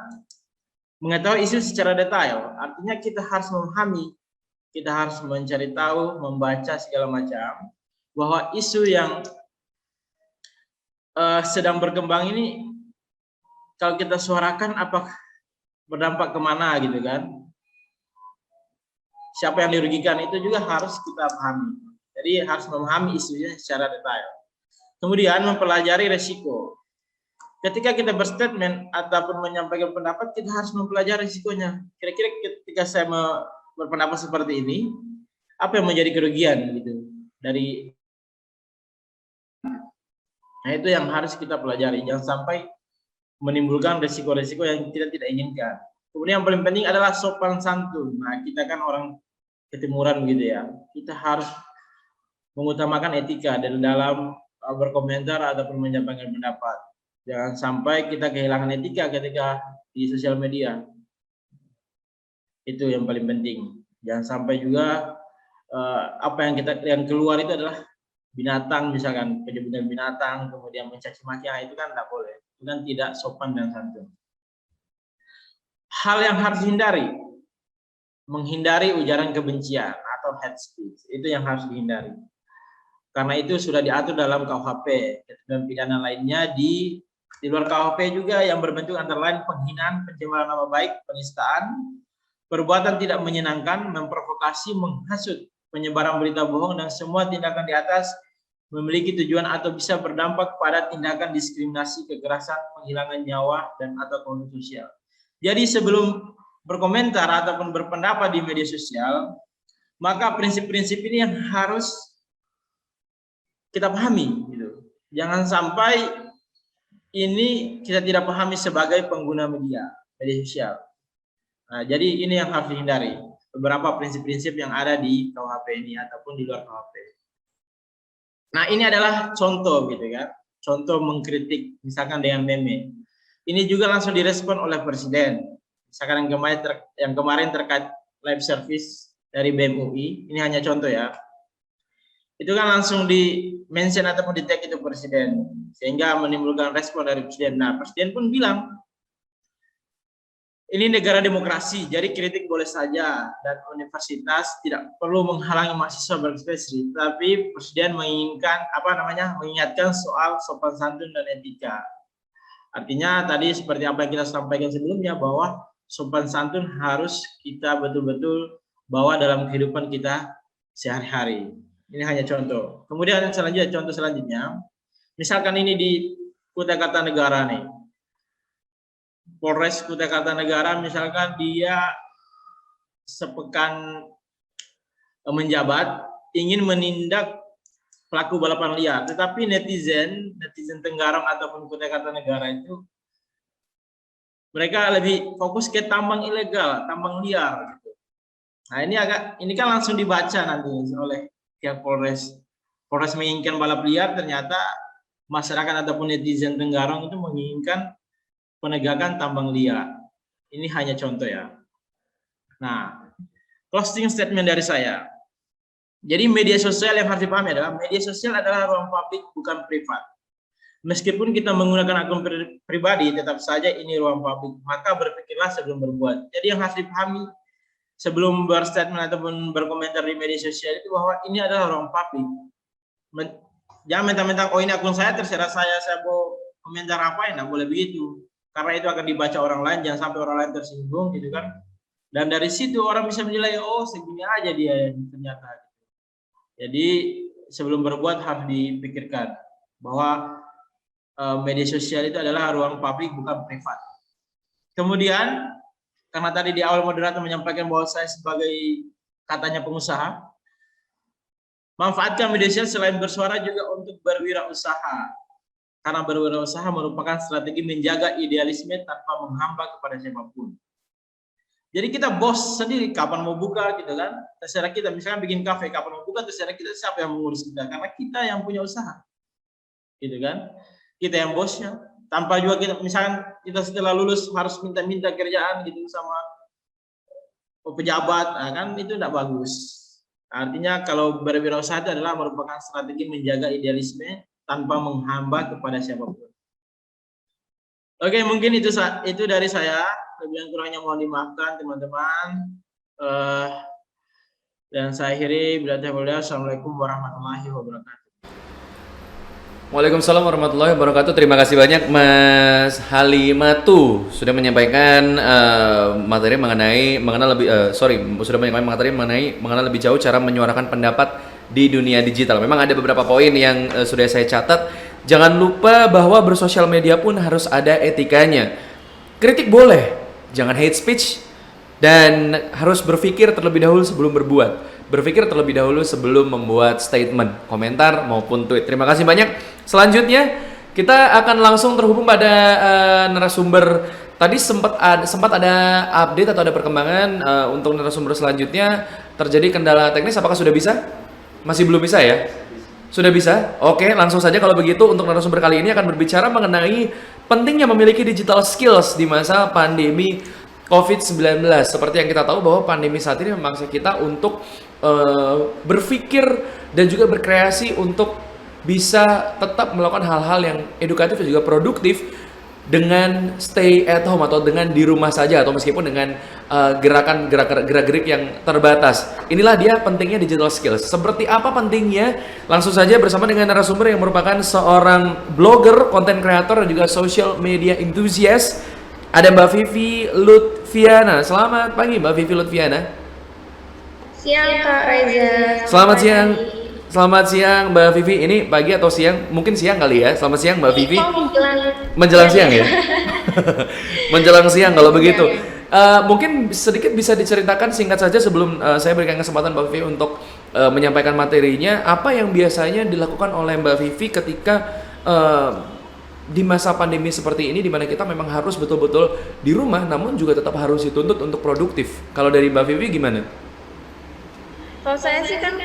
mengetahui isu secara detail. Artinya kita harus memahami, kita harus mencari tahu, membaca segala macam, bahwa isu yang sedang berkembang ini, kalau kita suarakan apakah berdampak kemana gitu kan. Siapa yang dirugikan itu juga harus kita pahami. Jadi harus memahami isunya secara detail. Kemudian mempelajari resiko. Ketika kita berstatement ataupun menyampaikan pendapat, kita harus mempelajari resikonya. Kira-kira ketika saya berpendapat seperti ini, apa yang menjadi kerugian gitu dari. Nah, itu yang harus kita pelajari. Jangan sampai menimbulkan resiko-resiko yang kita tidak inginkan. Kemudian yang paling penting adalah sopan santun. Nah, kita kan orang ketimuran gitu ya. Kita harus mengutamakan etika dalam berkomentar ataupun menyampaikan pendapat. Jangan sampai kita kehilangan etika ketika di sosial media. Itu yang paling penting. Jangan sampai juga apa yang keluar itu adalah binatang, misalkan penyebutan binatang, kemudian mencaci maki, itu kan tidak boleh. Itu kan tidak sopan dan santun. Hal yang harus dihindari, menghindari ujaran kebencian atau hate speech, itu yang harus dihindari. Karena itu sudah diatur dalam KUHP dan pidana lainnya di luar KUHP juga yang berbentuk antara lain penghinaan, pencemaran nama baik, penistaan, perbuatan tidak menyenangkan, memprovokasi, menghasut, penyebaran berita bohong, dan semua tindakan di atas memiliki tujuan atau bisa berdampak pada tindakan diskriminasi, kekerasan, penghilangan nyawa, dan atau konflik sosial. Jadi sebelum berkomentar ataupun berpendapat di media sosial, maka prinsip-prinsip ini yang harus kita pahami. Gitu. Jangan sampai ini kita tidak pahami sebagai pengguna media sosial. Nah, jadi ini yang harus dihindari. Beberapa prinsip-prinsip yang ada di KUHP ini ataupun di luar KUHP. Nah, ini adalah contoh gitu kan. Contoh mengkritik misalkan dengan meme. Ini juga langsung direspon oleh Presiden. Misalkan yang kemarin terkait live service dari BEM UI, ini hanya contoh ya. Itu kan langsung di-mention ataupun di-tag itu Presiden. Sehingga menimbulkan respon dari Presiden. Nah, Presiden pun bilang, ini negara demokrasi, jadi kritik boleh saja, dan universitas tidak perlu menghalangi mahasiswa berekspresi. Tapi Presiden mengingatkan soal sopan santun dan etika. Artinya tadi seperti apa yang kita sampaikan sebelumnya, bahwa sopan santun harus kita betul-betul bawa dalam kehidupan kita sehari-hari. Ini hanya contoh. Kemudian contoh selanjutnya, misalkan ini di Kutai Kartanegara nih. Polres Kutai Kartanegara misalkan dia sepekan menjabat ingin menindak pelaku balapan liar, tetapi netizen Tenggarong ataupun Kutai Kartanegara itu mereka lebih fokus ke tambang ilegal, tambang liar gitu. Nah, ini kan langsung dibaca nanti oleh pihak Polres. Polres menginginkan balap liar, ternyata masyarakat ataupun netizen Tenggarong itu menginginkan penegakan tambang liar. Ini hanya contoh ya. Nah, closing statement dari saya. Jadi media sosial yang harus dipahami adalah media sosial adalah ruang publik bukan privat. Meskipun kita menggunakan akun pribadi, tetap saja ini ruang publik. Maka berpikirlah sebelum berbuat. Jadi yang harus dipahami sebelum berstatement ataupun berkomentar di media sosial itu bahwa ini adalah ruang publik. Jangan mentang-mentang oh ini akun saya, terserah saya mau komentar apa, ya nggak boleh begitu. Karena itu akan dibaca orang lain, jangan sampai orang lain tersinggung gitu kan. Dan dari situ orang bisa menilai, oh segini aja dia ternyata. Jadi sebelum berbuat harus dipikirkan bahwa media sosial itu adalah ruang publik bukan privat. Kemudian karena tadi di awal moderator menyampaikan bahwa saya sebagai katanya pengusaha, manfaatkan media sosial selain bersuara juga untuk berwirausaha. karena berwirausaha merupakan strategi menjaga idealisme tanpa menghambat kepada siapapun. Jadi kita bos sendiri kapan mau buka gitu kan, terserah kita. Misalkan bikin kafe kapan mau buka, terserah kita, siapa yang mengurus kita, karena kita yang punya usaha, gitu kan. Kita yang bosnya, tanpa juga kita, misalkan kita setelah lulus harus minta-minta kerjaan gitu sama pejabat, nah kan itu tidak bagus. Artinya kalau berwirausaha itu adalah merupakan strategi menjaga idealisme tanpa menghambat kepada siapapun. Oke, mungkin itu dari saya. Lebih kurangnya mohon dimaafkan teman-teman. Dan saya akhiri, Assalamualaikum warahmatullahi wabarakatuh. Waalaikumsalam warahmatullahi wabarakatuh. Terima kasih banyak Mas Halimatu sudah menyampaikan materi mengenai lebih jauh cara menyuarakan pendapat di dunia digital. Memang ada beberapa poin yang sudah saya catat. Jangan lupa bahwa bersosial media pun harus ada etikanya. Kritik boleh, jangan hate speech, dan harus berpikir terlebih dahulu sebelum berbuat. Berpikir terlebih dahulu sebelum membuat statement, komentar maupun tweet. Terima kasih banyak. Selanjutnya kita akan langsung terhubung pada narasumber. Tadi sempat ada update atau ada perkembangan untuk narasumber selanjutnya. Terjadi kendala teknis, apakah sudah bisa? Masih belum bisa ya? Sudah bisa? Oke, langsung saja kalau begitu untuk narasumber kali ini akan berbicara mengenai pentingnya memiliki digital skills di masa pandemi COVID-19. Seperti yang kita tahu bahwa pandemi saat ini memaksa kita untuk berpikir dan juga berkreasi untuk bisa tetap melakukan hal-hal yang edukatif dan juga produktif dengan stay at home atau dengan di rumah saja, atau meskipun dengan gerak-gerik yang terbatas. Inilah dia pentingnya digital skills. Seperti apa pentingnya? Langsung saja bersama dengan narasumber yang merupakan seorang blogger, content creator, dan juga social media enthusiast. Ada Mbak Vivi Lutfiana. Selamat pagi Mbak Vivi Lutfiana. Siang Kak Reza. Selamat siang Mbak Vivi. Ini pagi atau siang? Mungkin siang kali ya. Selamat siang Mbak Vivi. Menjelang siang ya. Menjelang siang kalau begitu. Mungkin sedikit bisa diceritakan singkat saja sebelum saya berikan kesempatan Mbak Vivi untuk menyampaikan materinya. Apa yang biasanya dilakukan oleh Mbak Vivi ketika di masa pandemi seperti ini, di mana kita memang harus betul-betul di rumah, namun juga tetap harus dituntut untuk produktif. Kalau dari Mbak Vivi gimana? Kalau saya sih kan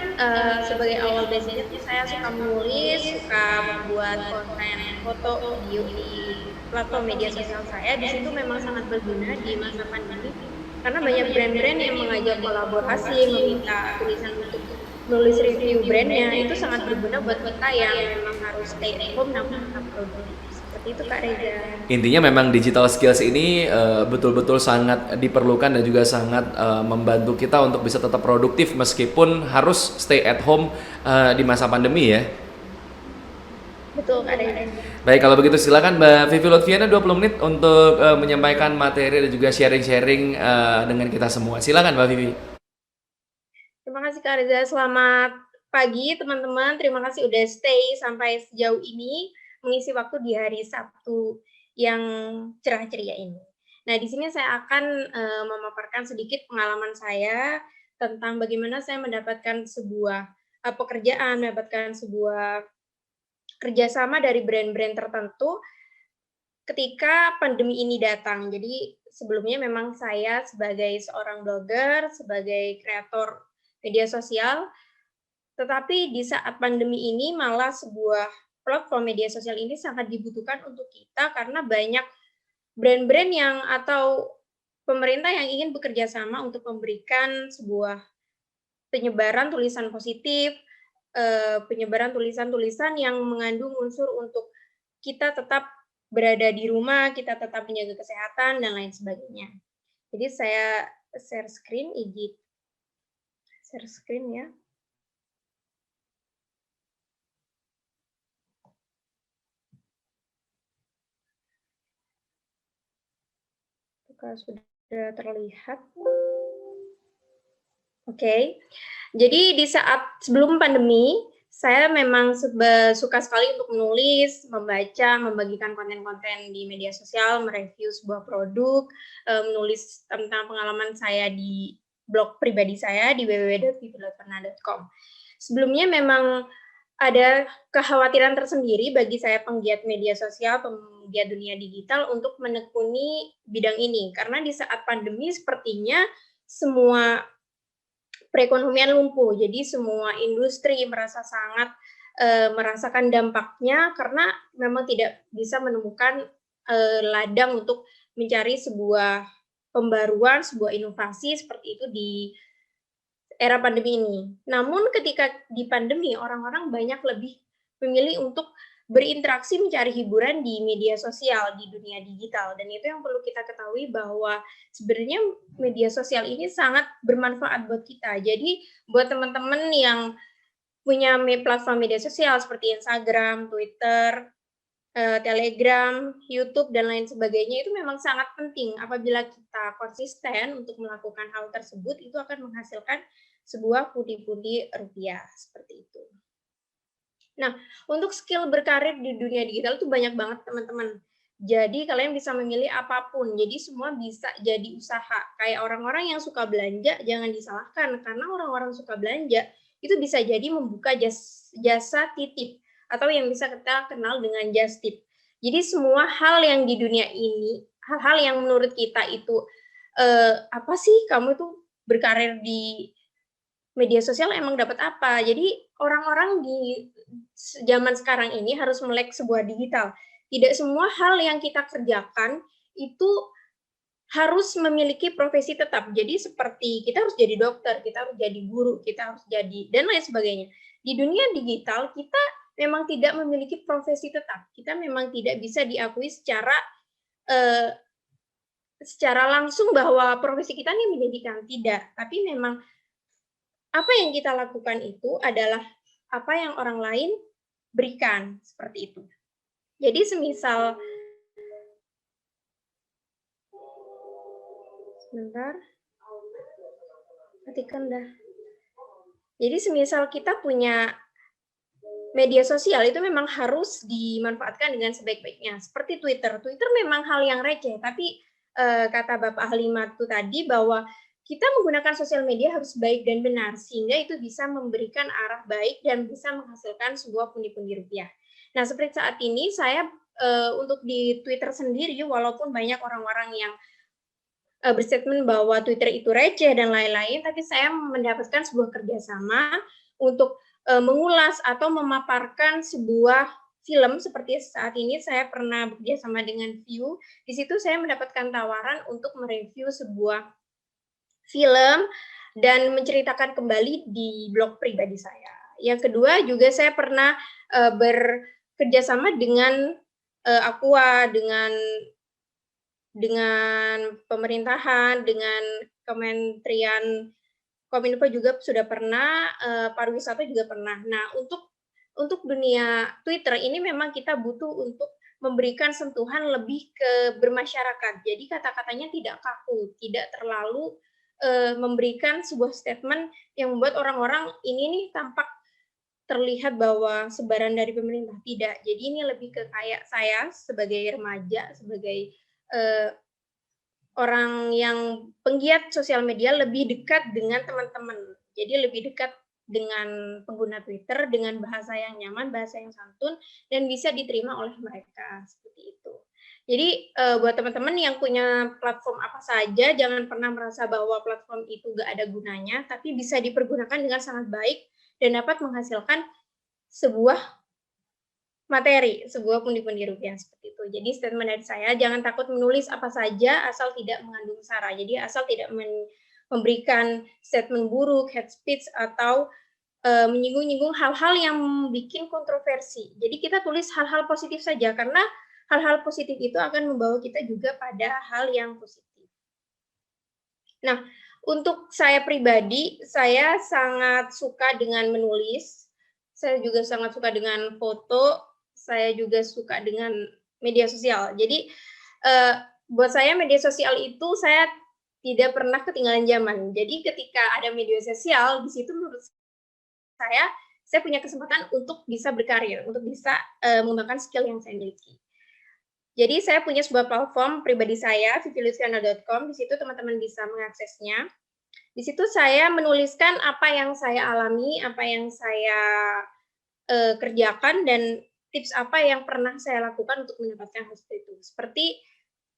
sebagai awal basicnya saya suka menulis, suka membuat konten foto, video di platform media sosial saya. Di situ memang sangat berguna di masa pandemi karena banyak brand-brand yang mengajak kolaborasi, meminta tulisan untuk nulis review brandnya. Itu sangat berguna buat kita yang memang harus stay at home namun tetap produktif. Itu Kak Reza. Intinya memang digital skills ini betul-betul sangat diperlukan dan juga sangat membantu kita untuk bisa tetap produktif meskipun harus stay at home di masa pandemi ya. Betul Kak Reza. Baik, kalau begitu silakan Mbak Vivi Lutfiana 20 menit untuk menyampaikan materi dan juga sharing-sharing dengan kita semua. Silakan Mbak Vivi. Terima kasih Kak Reza. Selamat pagi teman-teman. Terima kasih udah stay sampai sejauh ini, mengisi waktu di hari Sabtu yang cerah ceria ini. Nah, di sini saya akan memaparkan sedikit pengalaman saya tentang bagaimana saya mendapatkan sebuah pekerjaan, mendapatkan sebuah kerjasama dari brand-brand tertentu ketika pandemi ini datang. Jadi sebelumnya memang saya sebagai seorang blogger, sebagai kreator media sosial, tetapi di saat pandemi ini malah sebuah platform media sosial ini sangat dibutuhkan untuk kita karena banyak brand-brand yang atau pemerintah yang ingin bekerja sama untuk memberikan sebuah penyebaran tulisan positif, penyebaran tulisan-tulisan yang mengandung unsur untuk kita tetap berada di rumah, kita tetap menjaga kesehatan dan lain sebagainya. Jadi saya share screen ya. Sudah terlihat. Oke. Jadi di saat sebelum pandemi, saya memang suka sekali untuk menulis, membaca, membagikan konten-konten di media sosial, mereview sebuah produk, menulis tentang pengalaman saya di blog pribadi saya di www.vivilotpernah.com. Sebelumnya memang ada kekhawatiran tersendiri bagi saya penggiat media sosial, penggiat dunia digital untuk menekuni bidang ini. Karena di saat pandemi sepertinya semua perekonomian lumpuh. Jadi semua industri merasa sangat merasakan dampaknya karena memang tidak bisa menemukan ladang untuk mencari sebuah pembaruan, sebuah inovasi seperti itu di era pandemi ini. Namun ketika di pandemi orang-orang banyak lebih memilih untuk berinteraksi mencari hiburan di media sosial, di dunia digital, dan itu yang perlu kita ketahui bahwa sebenarnya media sosial ini sangat bermanfaat buat kita. Jadi buat teman-teman yang punya platform media sosial seperti Instagram, Twitter, Telegram, YouTube, dan lain sebagainya itu memang sangat penting. Apabila kita konsisten untuk melakukan hal tersebut, itu akan menghasilkan sebuah pundi-pundi rupiah, seperti itu. Nah, untuk skill berkarir di dunia digital itu banyak banget, teman-teman. Jadi kalian bisa memilih apapun, jadi semua bisa jadi usaha. Kayak orang-orang yang suka belanja, jangan disalahkan, karena orang-orang suka belanja, itu bisa jadi membuka jasa titip, atau yang bisa kita kenal dengan just tip. Jadi semua hal yang di dunia ini, hal-hal yang menurut kita itu, apa sih kamu itu berkarir di media sosial emang dapat apa? Jadi orang-orang di zaman sekarang ini harus melek sebuah digital. Tidak semua hal yang kita kerjakan itu harus memiliki profesi tetap. Jadi seperti kita harus jadi dokter, kita harus jadi guru, kita harus jadi dan lain sebagainya. Di dunia digital kita memang tidak memiliki profesi tetap. Kita memang tidak bisa diakui secara langsung bahwa profesi kita ini menjadikan tidak, tapi memang apa yang kita lakukan itu adalah apa yang orang lain berikan, seperti itu. Jadi semisal, sebentar, matikan dah. Jadi semisal kita punya media sosial itu memang harus dimanfaatkan dengan sebaik-baiknya. Seperti Twitter. Twitter memang hal yang receh, tapi kata Bapak Ahlimad itu tadi bahwa kita menggunakan sosial media harus baik dan benar, sehingga itu bisa memberikan arah baik dan bisa menghasilkan sebuah pundi-pundi rupiah. Nah, seperti saat ini saya untuk di Twitter sendiri, walaupun banyak orang-orang yang berstatement bahwa Twitter itu receh dan lain-lain, tapi saya mendapatkan sebuah kerjasama untuk mengulas atau memaparkan sebuah film seperti saat ini saya pernah bekerjasama dengan View. Di situ saya mendapatkan tawaran untuk mereview sebuah film dan menceritakan kembali di blog pribadi saya. Yang kedua juga saya pernah bekerjasama dengan Aqua, dengan pemerintahan, dengan Kementerian Kominfo juga sudah pernah, pariwisata juga pernah. Nah, untuk dunia Twitter ini memang kita butuh untuk memberikan sentuhan lebih ke bermasyarakat. Jadi kata-katanya tidak kaku, tidak terlalu memberikan sebuah statement yang membuat orang-orang ini nih tampak terlihat bahwa sebaran dari pemerintah. Tidak. Jadi ini lebih ke kayak saya sebagai remaja, sebagai orang yang penggiat sosial media lebih dekat dengan teman-teman. Jadi lebih dekat dengan pengguna Twitter dengan bahasa yang nyaman, bahasa yang santun, dan bisa diterima oleh mereka. Seperti itu. Jadi buat teman-teman yang punya platform apa saja, jangan pernah merasa bahwa platform itu nggak ada gunanya, tapi bisa dipergunakan dengan sangat baik dan dapat menghasilkan sebuah materi, sebuah pundi-pundi rupiah seperti itu. Jadi statement dari saya, jangan takut menulis apa saja asal tidak mengandung sara. Jadi asal tidak memberikan statement buruk, hate speech, atau menyinggung-nyinggung hal-hal yang bikin kontroversi. Jadi kita tulis hal-hal positif saja, karena hal-hal positif itu akan membawa kita juga pada hal yang positif. Nah, untuk saya pribadi, saya sangat suka dengan menulis, saya juga sangat suka dengan foto, saya juga suka dengan media sosial. Jadi, buat saya media sosial itu saya tidak pernah ketinggalan zaman. Jadi ketika ada media sosial, di situ menurut saya punya kesempatan untuk bisa berkarir, untuk bisa mengembangkan skill yang saya miliki. Jadi saya punya sebuah platform pribadi saya, viviliuschannel.com. Di situ teman-teman bisa mengaksesnya. Di situ saya menuliskan apa yang saya alami, apa yang saya kerjakan dan tips apa yang pernah saya lakukan untuk mendapatkan hal seperti itu. Seperti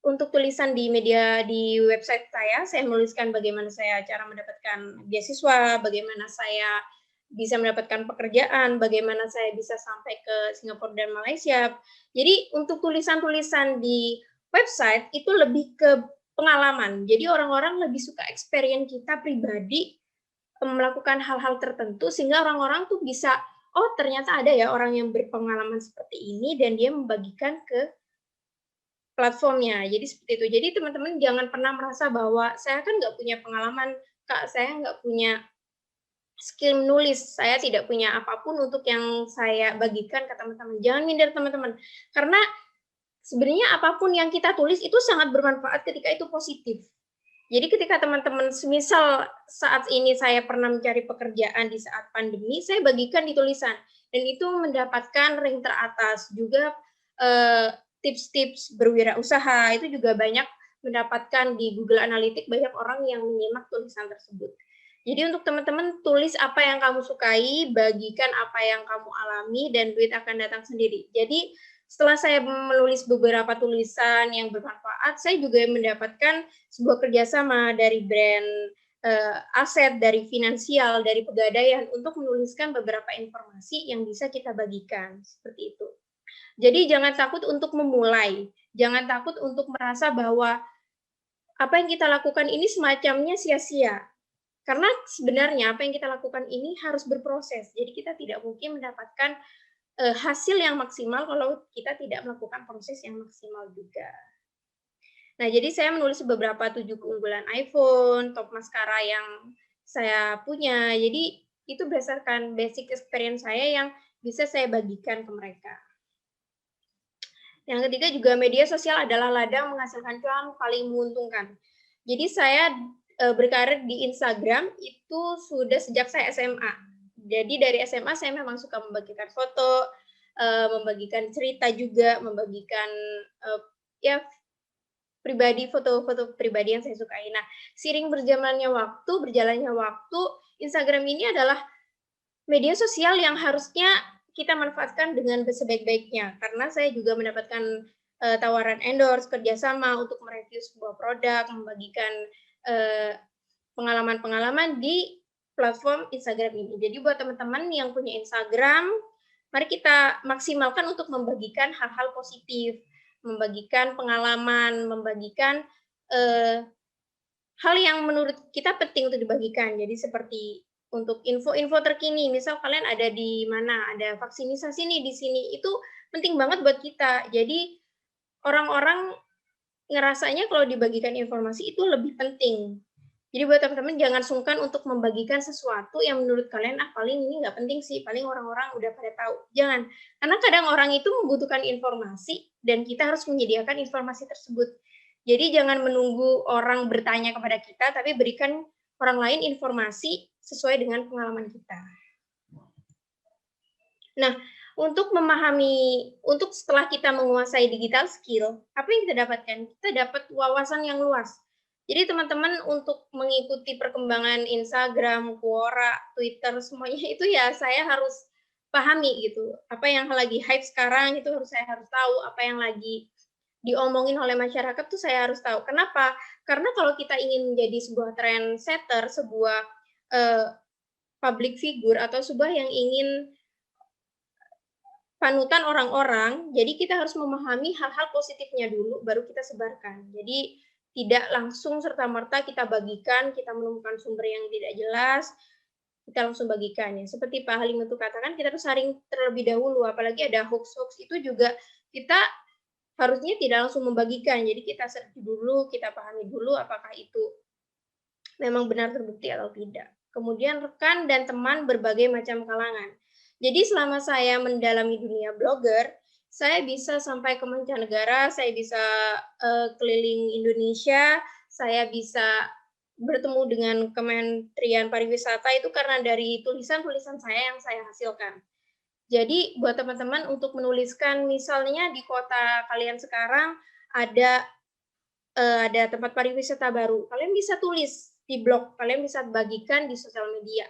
untuk tulisan di media di website saya menuliskan bagaimana saya cara mendapatkan beasiswa, bagaimana saya bisa mendapatkan pekerjaan, bagaimana saya bisa sampai ke Singapura dan Malaysia. Jadi untuk tulisan-tulisan di website itu lebih ke pengalaman. Jadi orang-orang lebih suka experience kita pribadi melakukan hal-hal tertentu sehingga orang-orang tuh bisa, oh ternyata ada ya orang yang berpengalaman seperti ini dan dia membagikan ke platformnya. Jadi seperti itu. Jadi teman-teman jangan pernah merasa bahwa saya kan nggak punya pengalaman, Kak, saya nggak punya skill menulis, saya tidak punya apapun untuk yang saya bagikan ke teman-teman. Jangan minder teman-teman, karena sebenarnya apapun yang kita tulis itu sangat bermanfaat ketika itu positif. Jadi ketika teman-teman, semisal saat ini saya pernah mencari pekerjaan di saat pandemi, saya bagikan di tulisan, dan itu mendapatkan rank teratas. Juga tips-tips berwirausaha itu juga banyak mendapatkan di Google Analytics, banyak orang yang menyimak tulisan tersebut. Jadi untuk teman-teman, tulis apa yang kamu sukai, bagikan apa yang kamu alami, dan duit akan datang sendiri. Jadi setelah saya menulis beberapa tulisan yang bermanfaat, saya juga mendapatkan sebuah kerjasama dari brand aset, dari finansial, dari pegadaian untuk menuliskan beberapa informasi yang bisa kita bagikan, seperti itu. Jadi jangan takut untuk memulai, jangan takut untuk merasa bahwa apa yang kita lakukan ini semacamnya sia-sia. Karena sebenarnya apa yang kita lakukan ini harus berproses. Jadi kita tidak mungkin mendapatkan hasil yang maksimal kalau kita tidak melakukan proses yang maksimal juga. Nah, jadi saya menulis beberapa 7 keunggulan iPhone, top maskara yang saya punya. Jadi itu berdasarkan basic experience saya yang bisa saya bagikan ke mereka. Yang ketiga juga media sosial adalah ladang menghasilkan cuan paling menguntungkan. Jadi saya berkarir di Instagram itu sudah sejak saya SMA. Jadi dari SMA saya memang suka membagikan foto, membagikan cerita juga, membagikan ya pribadi, foto-foto pribadi yang saya sukai. Nah, seiring berjalannya waktu, Instagram ini adalah media sosial yang harusnya kita manfaatkan dengan sebaik-baiknya. Karena saya juga mendapatkan tawaran endorse, kerjasama untuk mereview sebuah produk, membagikan pengalaman-pengalaman di platform Instagram ini. Jadi buat teman-teman yang punya Instagram, mari kita maksimalkan untuk membagikan hal-hal positif, membagikan pengalaman, membagikan hal yang menurut kita penting untuk dibagikan. Jadi seperti untuk info-info terkini, misal kalian ada di mana, ada vaksinisasi nih di sini, itu penting banget buat kita. Jadi orang-orang ngerasanya kalau dibagikan informasi itu lebih penting. Jadi buat teman-teman jangan sungkan untuk membagikan sesuatu yang menurut kalian, paling ini nggak penting sih, paling orang-orang udah pada tahu. Jangan, karena kadang orang itu membutuhkan informasi dan kita harus menyediakan informasi tersebut. Jadi jangan menunggu orang bertanya kepada kita, tapi berikan orang lain informasi sesuai dengan pengalaman kita. Nah, untuk setelah kita menguasai digital skill, apa yang kita dapatkan? Kita dapat wawasan yang luas. Jadi teman-teman untuk mengikuti perkembangan Instagram, Quora, Twitter, semuanya itu ya saya harus pahami gitu. Apa yang lagi hype sekarang itu saya harus tahu, apa yang lagi diomongin oleh masyarakat tuh saya harus tahu. Kenapa? Karena kalau kita ingin menjadi sebuah trendsetter, sebuah public figure atau sebuah yang ingin panutan orang-orang, jadi kita harus memahami hal-hal positifnya dulu, baru kita sebarkan. Jadi tidak langsung serta-merta kita bagikan, kita menemukan sumber yang tidak jelas, kita langsung bagikannya. Seperti Pak Halim itu katakan, kita harus saring terlebih dahulu, apalagi ada hoax-hoax itu juga kita harusnya tidak langsung membagikan. Jadi kita search dulu, kita pahami dulu apakah itu memang benar terbukti atau tidak. Kemudian rekan dan teman berbagai macam kalangan. Jadi selama saya mendalami dunia blogger, saya bisa sampai ke mancanegara, saya bisa keliling Indonesia, saya bisa bertemu dengan Kementerian Pariwisata itu karena dari tulisan-tulisan saya yang saya hasilkan. Jadi buat teman-teman untuk menuliskan misalnya di kota kalian sekarang ada tempat pariwisata baru, kalian bisa tulis di blog, kalian bisa bagikan di sosial media.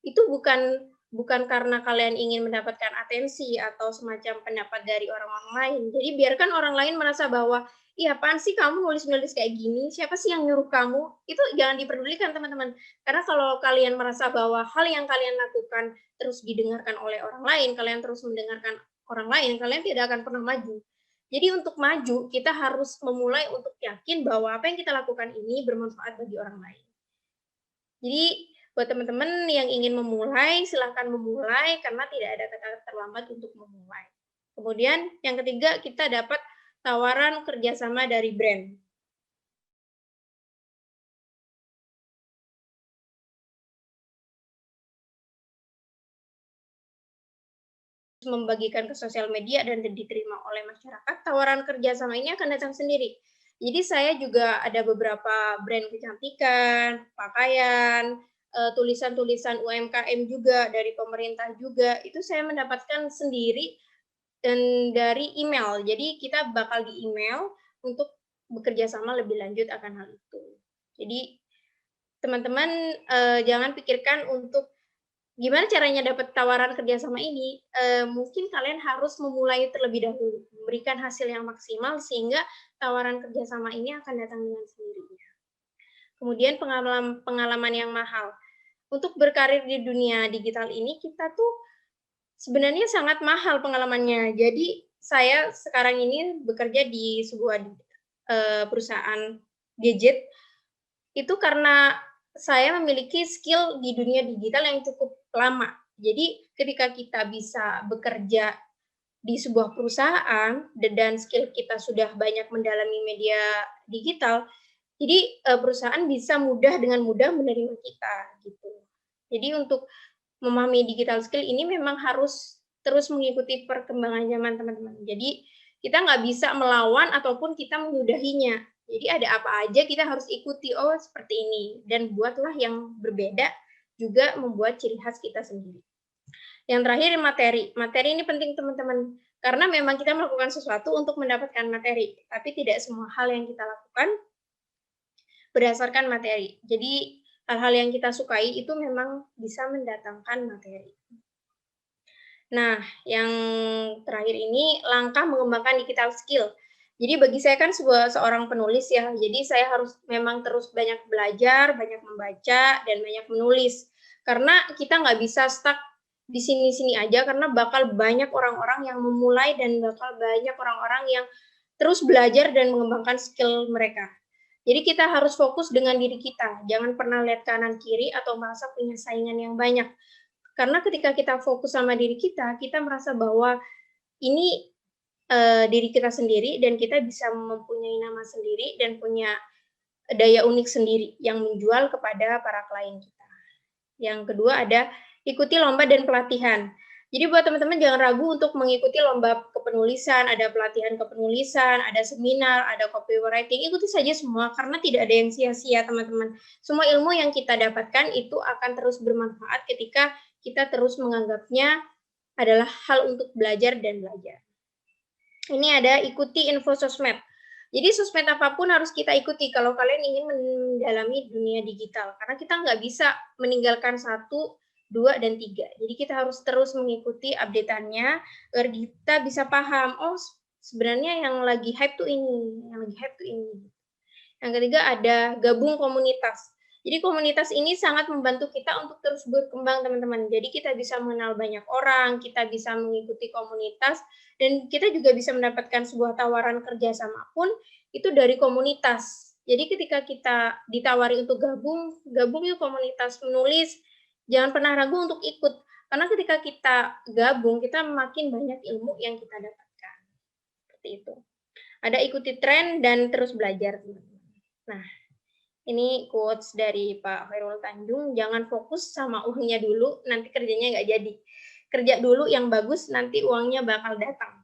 Itu bukan bukan karena kalian ingin mendapatkan atensi atau semacam pendapat dari orang-orang lain. Jadi biarkan orang lain merasa bahwa, "Ih, apaan sih kamu nulis-nulis kayak gini? Siapa sih yang nyuruh kamu?" Itu jangan diperdulikan, teman-teman. Karena kalau kalian merasa bahwa hal yang kalian lakukan terus didengarkan oleh orang lain, kalian terus mendengarkan orang lain, kalian tidak akan pernah maju. Jadi untuk maju, kita harus memulai untuk yakin bahwa apa yang kita lakukan ini bermanfaat bagi orang lain. Jadi buat teman-teman yang ingin memulai, silahkan memulai karena tidak ada kata terlambat untuk memulai. Kemudian yang ketiga, kita dapat tawaran kerjasama dari brand. Membagikan ke sosial media dan diterima oleh masyarakat, tawaran kerjasama ini akan datang sendiri. Jadi saya juga ada beberapa brand kecantikan, pakaian, tulisan-tulisan UMKM juga, dari pemerintah juga, itu saya mendapatkan sendiri dan dari email. Jadi kita bakal di-email untuk bekerja sama lebih lanjut akan hal itu. Jadi teman-teman, jangan pikirkan untuk gimana caranya dapat tawaran kerjasama ini, mungkin kalian harus memulai terlebih dahulu, memberikan hasil yang maksimal sehingga tawaran kerjasama ini akan datang dengan sendirinya. Kemudian pengalaman yang mahal. Untuk berkarir di dunia digital ini, kita tuh sebenarnya sangat mahal pengalamannya. Jadi saya sekarang ini bekerja di sebuah perusahaan gadget, itu karena saya memiliki skill di dunia digital yang cukup lama. Jadi ketika kita bisa bekerja di sebuah perusahaan dan skill kita sudah banyak mendalami media digital, jadi perusahaan bisa dengan mudah menerima kita gitu. Jadi untuk memahami digital skill ini memang harus terus mengikuti perkembangan zaman, teman-teman. Jadi kita nggak bisa melawan ataupun kita menyudahinya. Jadi ada apa aja kita harus ikuti, oh seperti ini, dan buatlah yang berbeda, juga membuat ciri khas kita sendiri. Yang terakhir materi. Materi ini penting, teman-teman, karena memang kita melakukan sesuatu untuk mendapatkan materi, tapi tidak semua hal yang kita lakukan berdasarkan materi. Jadi hal-hal yang kita sukai itu memang bisa mendatangkan materi. Nah, yang terakhir ini langkah mengembangkan digital skill. Jadi bagi saya kan seorang penulis ya, jadi saya harus memang terus banyak belajar, banyak membaca, dan banyak menulis. Karena kita nggak bisa stuck di sini-sini aja, karena bakal banyak orang-orang yang memulai dan bakal banyak orang-orang yang terus belajar dan mengembangkan skill mereka. Jadi kita harus fokus dengan diri kita, jangan pernah lihat kanan kiri atau merasa punya saingan yang banyak. Karena ketika kita fokus sama diri kita merasa bahwa ini diri kita sendiri dan kita bisa mempunyai nama sendiri dan punya daya unik sendiri yang menjual kepada para klien kita. Yang kedua ada ikuti lomba dan pelatihan. Jadi buat teman-teman jangan ragu untuk mengikuti lomba kepenulisan, ada pelatihan kepenulisan, ada seminar, ada copywriting, ikuti saja semua karena tidak ada yang sia-sia, teman-teman. Semua ilmu yang kita dapatkan itu akan terus bermanfaat ketika kita terus menganggapnya adalah hal untuk belajar dan belajar. Ini ada ikuti info sosmed. Jadi sosmed apapun harus kita ikuti kalau kalian ingin mendalami dunia digital. Karena kita nggak bisa meninggalkan 1, 2, dan 3. Jadi kita harus terus mengikuti update-annya agar kita bisa paham, oh sebenarnya yang lagi hype tuh ini, yang lagi hype tuh ini. Yang ketiga ada gabung komunitas. Jadi komunitas ini sangat membantu kita untuk terus berkembang, teman-teman. Jadi kita bisa mengenal banyak orang, kita bisa mengikuti komunitas, dan kita juga bisa mendapatkan sebuah tawaran kerjasama pun itu dari komunitas. Jadi ketika kita ditawari untuk gabung yuk komunitas menulis, jangan pernah ragu untuk ikut. Karena ketika kita gabung, kita makin banyak ilmu yang kita dapatkan. Seperti itu. Ada ikuti tren dan terus belajar, teman-teman. Nah, ini quotes dari Pak Khairul Tanjung, jangan fokus sama uangnya dulu, nanti kerjanya nggak jadi. Kerja dulu yang bagus, nanti uangnya bakal datang.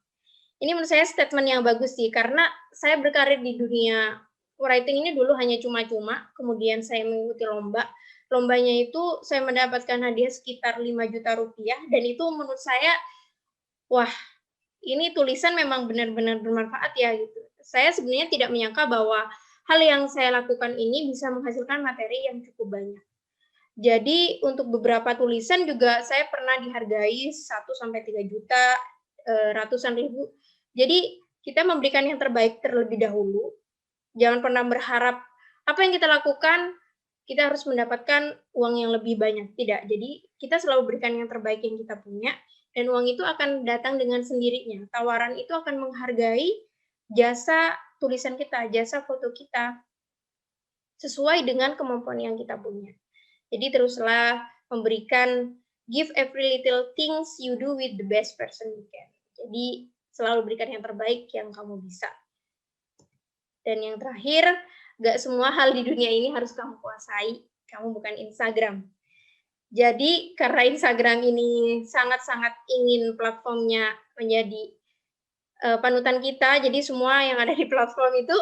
Ini menurut saya statement yang bagus sih, karena saya berkarir di dunia writing ini dulu hanya cuma-cuma, kemudian saya mengikuti lomba. Lombanya itu saya mendapatkan hadiah sekitar 5 juta rupiah, dan itu menurut saya, wah, ini tulisan memang benar-benar bermanfaat ya gitu. Saya sebenarnya tidak menyangka bahwa hal yang saya lakukan ini bisa menghasilkan materi yang cukup banyak. Jadi untuk beberapa tulisan juga saya pernah dihargai 1 sampai 3 juta, ratusan ribu. Jadi kita memberikan yang terbaik terlebih dahulu. Jangan pernah berharap apa yang kita lakukan, kita harus mendapatkan uang yang lebih banyak. Tidak, jadi kita selalu berikan yang terbaik yang kita punya, dan uang itu akan datang dengan sendirinya. Tawaran itu akan menghargai jasa tulisan kita, jasa foto kita, sesuai dengan kemampuan yang kita punya. Jadi teruslah memberikan, give every little things you do with the best person you can. Jadi selalu berikan yang terbaik yang kamu bisa. Dan yang terakhir, gak semua hal di dunia ini harus kamu kuasai. Kamu bukan Instagram. Jadi karena Instagram ini sangat-sangat ingin platformnya menjadi panutan kita, jadi semua yang ada di platform itu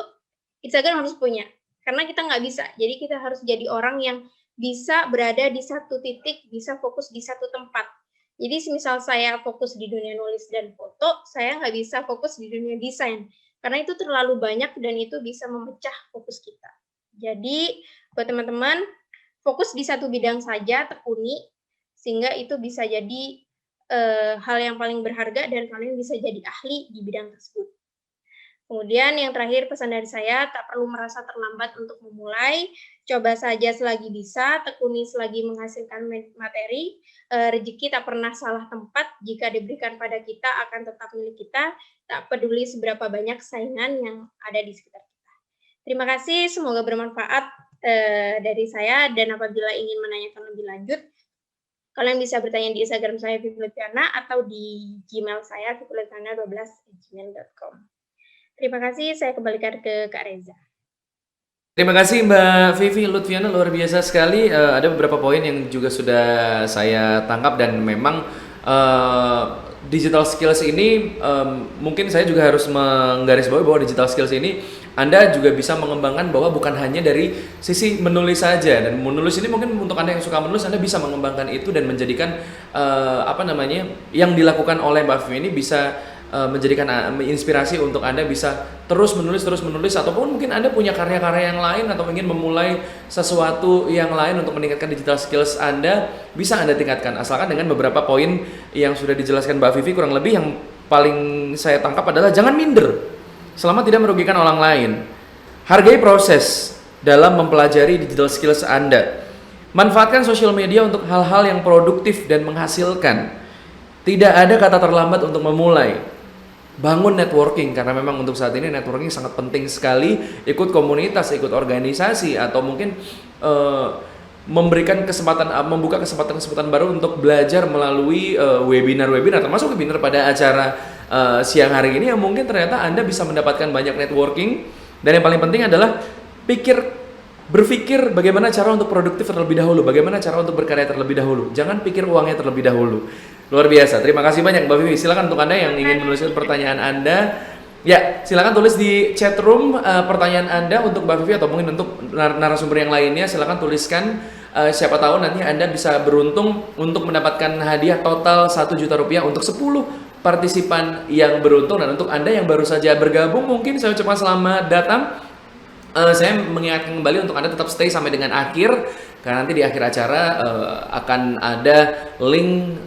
Instagram harus punya. Karena kita nggak bisa, jadi kita harus jadi orang yang bisa berada di satu titik, bisa fokus di satu tempat. Jadi misal saya fokus di dunia nulis dan foto, saya nggak bisa fokus di dunia desain. Karena itu terlalu banyak dan itu bisa memecah fokus kita. Jadi buat teman-teman, fokus di satu bidang saja, tekuni, sehingga itu bisa jadi hal yang paling berharga dan kalian bisa jadi ahli di bidang tersebut. Kemudian yang terakhir pesan dari saya, tak perlu merasa terlambat untuk memulai, coba saja selagi bisa, tekuni selagi menghasilkan materi, rezeki tak pernah salah tempat, jika diberikan pada kita akan tetap milik kita, tak peduli seberapa banyak saingan yang ada di sekitar kita. Terima kasih, semoga bermanfaat dari saya, dan apabila ingin menanyakan lebih lanjut, kalian bisa bertanya di Instagram saya, Vivi Lutfiana, atau di Gmail saya, viviliutfiana12@gmail.com. Terima kasih, saya kembalikan ke Kak Reza. Terima kasih Mbak Vivi Lutfiana, luar biasa sekali. Ada beberapa poin yang juga sudah saya tangkap, dan memang digital skills ini mungkin saya juga harus menggarisbawahi bahwa digital skills ini Anda juga bisa mengembangkan bahwa bukan hanya dari sisi menulis saja, dan menulis ini mungkin untuk Anda yang suka menulis, Anda bisa mengembangkan itu dan menjadikan yang dilakukan oleh Mbak Vivi ini bisa menjadikan inspirasi untuk Anda bisa terus menulis, ataupun mungkin Anda punya karya-karya yang lain atau ingin memulai sesuatu yang lain untuk meningkatkan digital skills Anda, bisa Anda tingkatkan, asalkan dengan beberapa poin yang sudah dijelaskan Mbak Vivi. Kurang lebih yang paling saya tangkap adalah jangan minder selama tidak merugikan orang lain. Hargai proses dalam mempelajari digital skills Anda. Manfaatkan sosial media untuk hal-hal yang produktif dan menghasilkan. Tidak ada kata terlambat untuk memulai. Bangun networking, karena memang untuk saat ini networking sangat penting sekali. Ikut komunitas, ikut organisasi, atau mungkin memberikan kesempatan, membuka kesempatan baru untuk belajar melalui webinar, termasuk webinar pada acara siang hari ini, yang mungkin ternyata Anda bisa mendapatkan banyak networking. Dan yang paling penting adalah berpikir bagaimana cara untuk produktif terlebih dahulu, bagaimana cara untuk berkarya terlebih dahulu. Jangan pikir uangnya terlebih dahulu. Luar biasa. Terima kasih banyak Mbak Vivi. Silakan untuk Anda yang ingin menuliskan pertanyaan Anda. Ya, silakan tulis di chat room pertanyaan Anda untuk Mbak Vivi, atau mungkin untuk narasumber yang lainnya. Silakan tuliskan. Siapa tahu nanti Anda bisa beruntung untuk mendapatkan hadiah total 1 juta rupiah untuk 10 partisipan yang beruntung. Dan untuk Anda yang baru saja bergabung, mungkin saya ucapkan selamat datang. Saya mengingatkan kembali untuk Anda tetap stay sampai dengan akhir, karena nanti di akhir acara akan ada link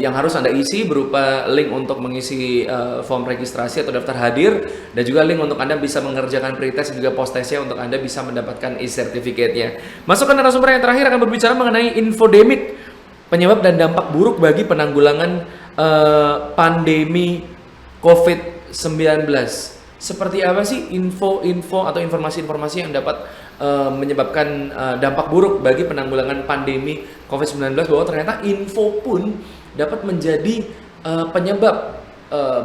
yang harus Anda isi, berupa link untuk mengisi form registrasi atau daftar hadir, dan juga link untuk Anda bisa mengerjakan pretest dan juga post testnya untuk Anda bisa mendapatkan e-certificate-nya. Masuk ke narasumber yang terakhir, akan berbicara mengenai infodemik, penyebab dan dampak buruk bagi penanggulangan pandemi COVID-19. Seperti apa sih info-info atau informasi-informasi yang dapat menyebabkan dampak buruk bagi penanggulangan pandemi COVID-19, bahwa ternyata info pun dapat menjadi penyebab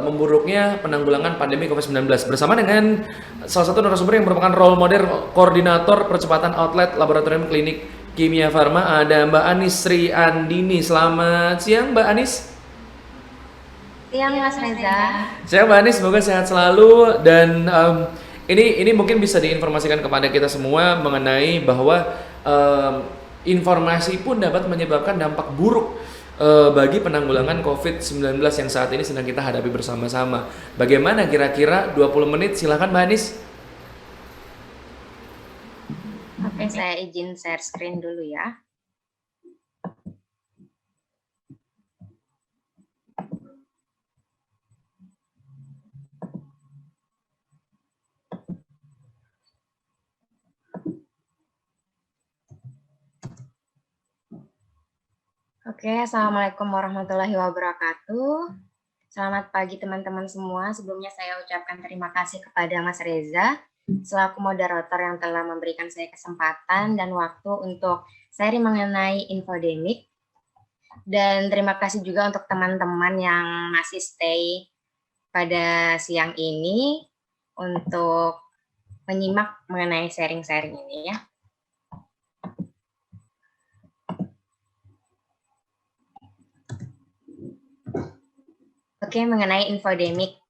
memburuknya penanggulangan pandemi COVID-19. Bersama dengan salah satu narasumber yang merupakan role model koordinator percepatan outlet laboratorium klinik Kimia Farma, ada Mbak Anis Sri Andini. Selamat siang Mbak Anis. Siang Mas Reza. Siang Mbak Anis, semoga sehat selalu. Dan ini mungkin bisa diinformasikan kepada kita semua mengenai bahwa informasi pun dapat menyebabkan dampak buruk bagi penanggulangan COVID-19 yang saat ini sedang kita hadapi bersama-sama. Bagaimana kira-kira 20 menit? Silakan Mbak Anis. Oke, saya izin share screen dulu ya. Oke, Assalamualaikum warahmatullahi wabarakatuh. Selamat pagi teman-teman semua. Sebelumnya saya ucapkan terima kasih kepada Mas Reza selaku moderator yang telah memberikan saya kesempatan dan waktu untuk sharing mengenai infodemik. Dan terima kasih juga untuk teman-teman yang masih stay pada siang ini untuk menyimak mengenai sharing-sharing ini ya. Oke, mengenai infodemik.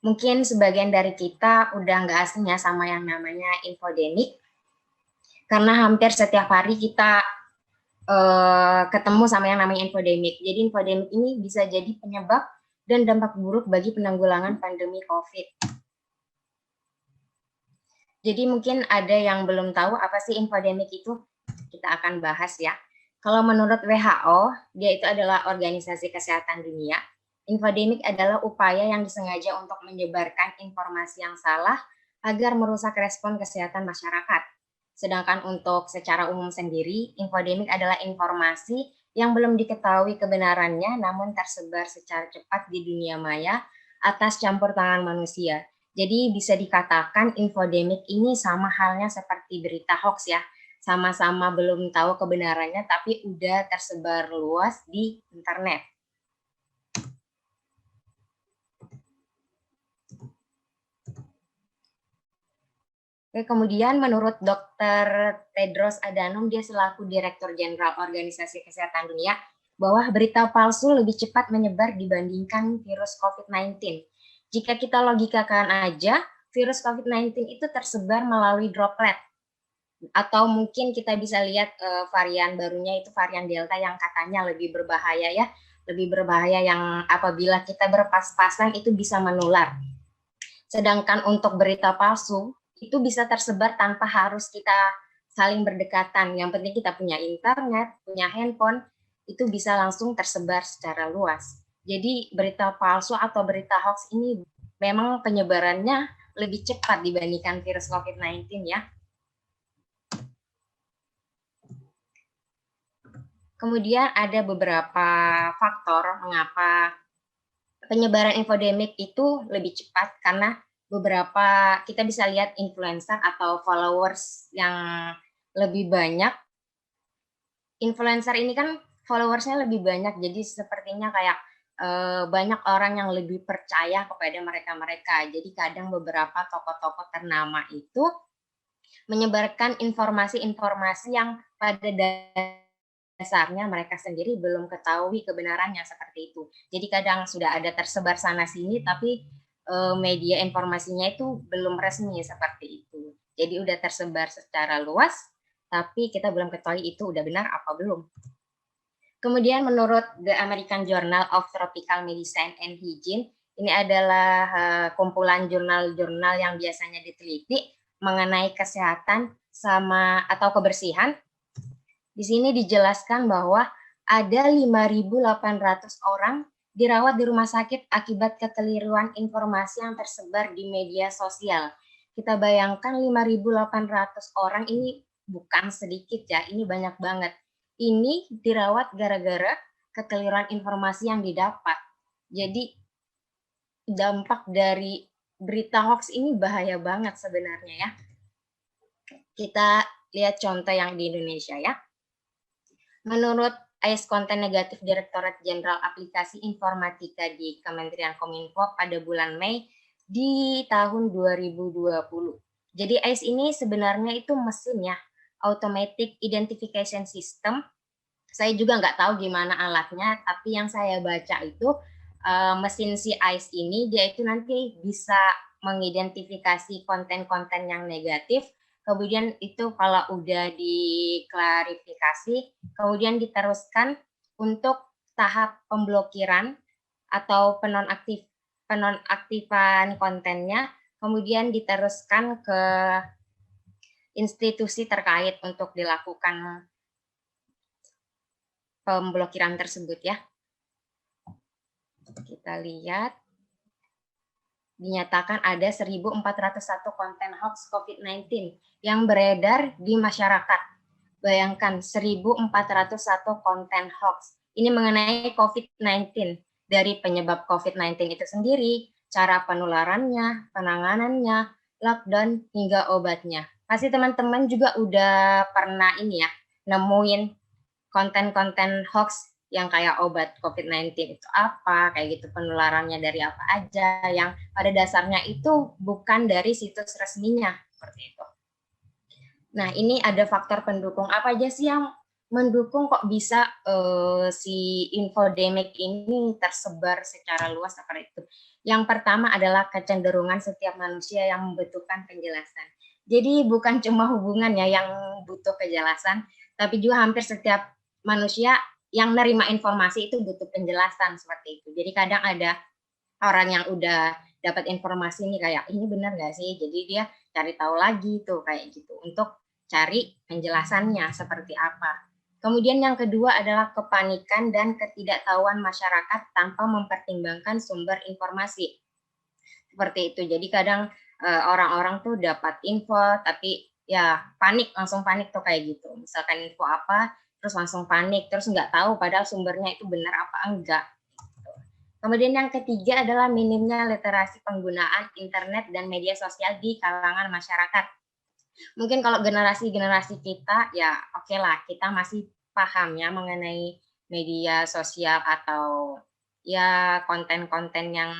Mungkin sebagian dari kita udah nggak asing ya sama yang namanya infodemik. Karena hampir setiap hari kita ketemu sama yang namanya infodemik. Jadi infodemik ini bisa jadi penyebab dan dampak buruk bagi penanggulangan pandemi COVID. Jadi mungkin ada yang belum tahu apa sih infodemik itu, kita akan bahas ya. Kalau menurut WHO, dia itu adalah Organisasi Kesehatan Dunia. Infodemik adalah upaya yang disengaja untuk menyebarkan informasi yang salah agar merusak respon kesehatan masyarakat. Sedangkan untuk secara umum sendiri, infodemik adalah informasi yang belum diketahui kebenarannya namun tersebar secara cepat di dunia maya atas campur tangan manusia. Jadi bisa dikatakan infodemik ini sama halnya seperti berita hoax ya. Sama-sama belum tahu kebenarannya tapi udah tersebar luas di internet. Oke, kemudian menurut Dr. Tedros Adhanom, dia selaku Direktur Jenderal Organisasi Kesehatan Dunia, bahwa berita palsu lebih cepat menyebar dibandingkan virus COVID-19. Jika kita logikakan aja, virus COVID-19 itu tersebar melalui droplet. Atau mungkin kita bisa lihat varian barunya itu varian Delta yang katanya lebih berbahaya ya. Lebih berbahaya yang apabila kita berpas-pasan itu bisa menular. Sedangkan untuk berita palsu, itu bisa tersebar tanpa harus kita saling berdekatan. Yang penting kita punya internet, punya handphone, itu bisa langsung tersebar secara luas. Jadi berita palsu atau berita hoax ini memang penyebarannya lebih cepat dibandingkan virus COVID-19 ya. Kemudian ada beberapa faktor mengapa penyebaran infodemik itu lebih cepat, karena beberapa kita bisa lihat influencer atau followers yang lebih banyak. Influencer ini kan followersnya lebih banyak, jadi sepertinya kayak banyak orang yang lebih percaya kepada mereka-mereka. Jadi kadang beberapa tokoh-tokoh ternama itu menyebarkan informasi-informasi yang pada dasarnya mereka sendiri belum ketahui kebenarannya seperti itu. Jadi kadang sudah ada tersebar sana-sini, tapi media informasinya itu belum resmi seperti itu. Jadi udah tersebar secara luas, tapi kita belum ketahui itu udah benar apa belum. Kemudian menurut The American Journal of Tropical Medicine and Hygiene, ini adalah kumpulan jurnal-jurnal yang biasanya diteliti mengenai kesehatan sama atau kebersihan. Di sini dijelaskan bahwa ada 5.800 orang dirawat di rumah sakit akibat kekeliruan informasi yang tersebar di media sosial. Kita bayangkan 5.800 orang ini bukan sedikit ya, ini banyak banget. Ini dirawat gara-gara kekeliruan informasi yang didapat. Jadi dampak dari berita hoax ini bahaya banget sebenarnya ya. Kita lihat contoh yang di Indonesia ya. Menurut AIS Konten Negatif Direktorat Jenderal Aplikasi Informatika di Kementerian Kominfo pada bulan Mei di tahun 2020. Jadi AIS ini sebenarnya itu mesin ya, Automatic Identification System. Saya juga nggak tahu gimana alatnya, tapi yang saya baca itu mesin si AIS ini dia itu nanti bisa mengidentifikasi konten-konten yang negatif. Kemudian itu kalau udah diklarifikasi, kemudian diteruskan untuk tahap pemblokiran atau penonaktifan kontennya, kemudian diteruskan ke institusi terkait untuk dilakukan pemblokiran tersebut ya. Kita lihat. Dinyatakan ada 1.401 konten hoax COVID-19 yang beredar di masyarakat. Bayangkan 1.401 konten hoax. Ini mengenai COVID-19. Dari penyebab COVID-19 itu sendiri, cara penularannya, penanganannya, lockdown, hingga obatnya. Pasti teman-teman juga udah pernah ini ya, nemuin konten-konten hoax yang kayak obat COVID-19 itu apa, kayak gitu penularannya dari apa aja, yang pada dasarnya itu bukan dari situs resminya, seperti itu. Nah, ini ada faktor pendukung apa aja sih yang mendukung kok bisa si infodemic ini tersebar secara luas seperti itu. Yang pertama adalah kecenderungan setiap manusia yang membutuhkan penjelasan. Jadi bukan cuma hubungan ya yang butuh kejelasan, tapi juga hampir setiap manusia yang nerima informasi itu butuh penjelasan seperti itu. Jadi kadang ada orang yang udah dapat informasi ini kayak ini benar nggak sih? Jadi dia cari tahu lagi tuh kayak gitu untuk cari penjelasannya seperti apa. Kemudian yang kedua adalah kepanikan dan ketidaktahuan masyarakat tanpa mempertimbangkan sumber informasi. Seperti itu. Jadi kadang orang-orang tuh dapat info tapi ya panik, langsung panik tuh kayak gitu. Misalkan info apa, terus langsung panik, terus nggak tahu padahal sumbernya itu benar apa enggak. Kemudian yang ketiga adalah minimnya literasi penggunaan internet dan media sosial di kalangan masyarakat. Mungkin kalau generasi-generasi kita ya oke lah, kita masih paham ya mengenai media sosial atau ya konten-konten yang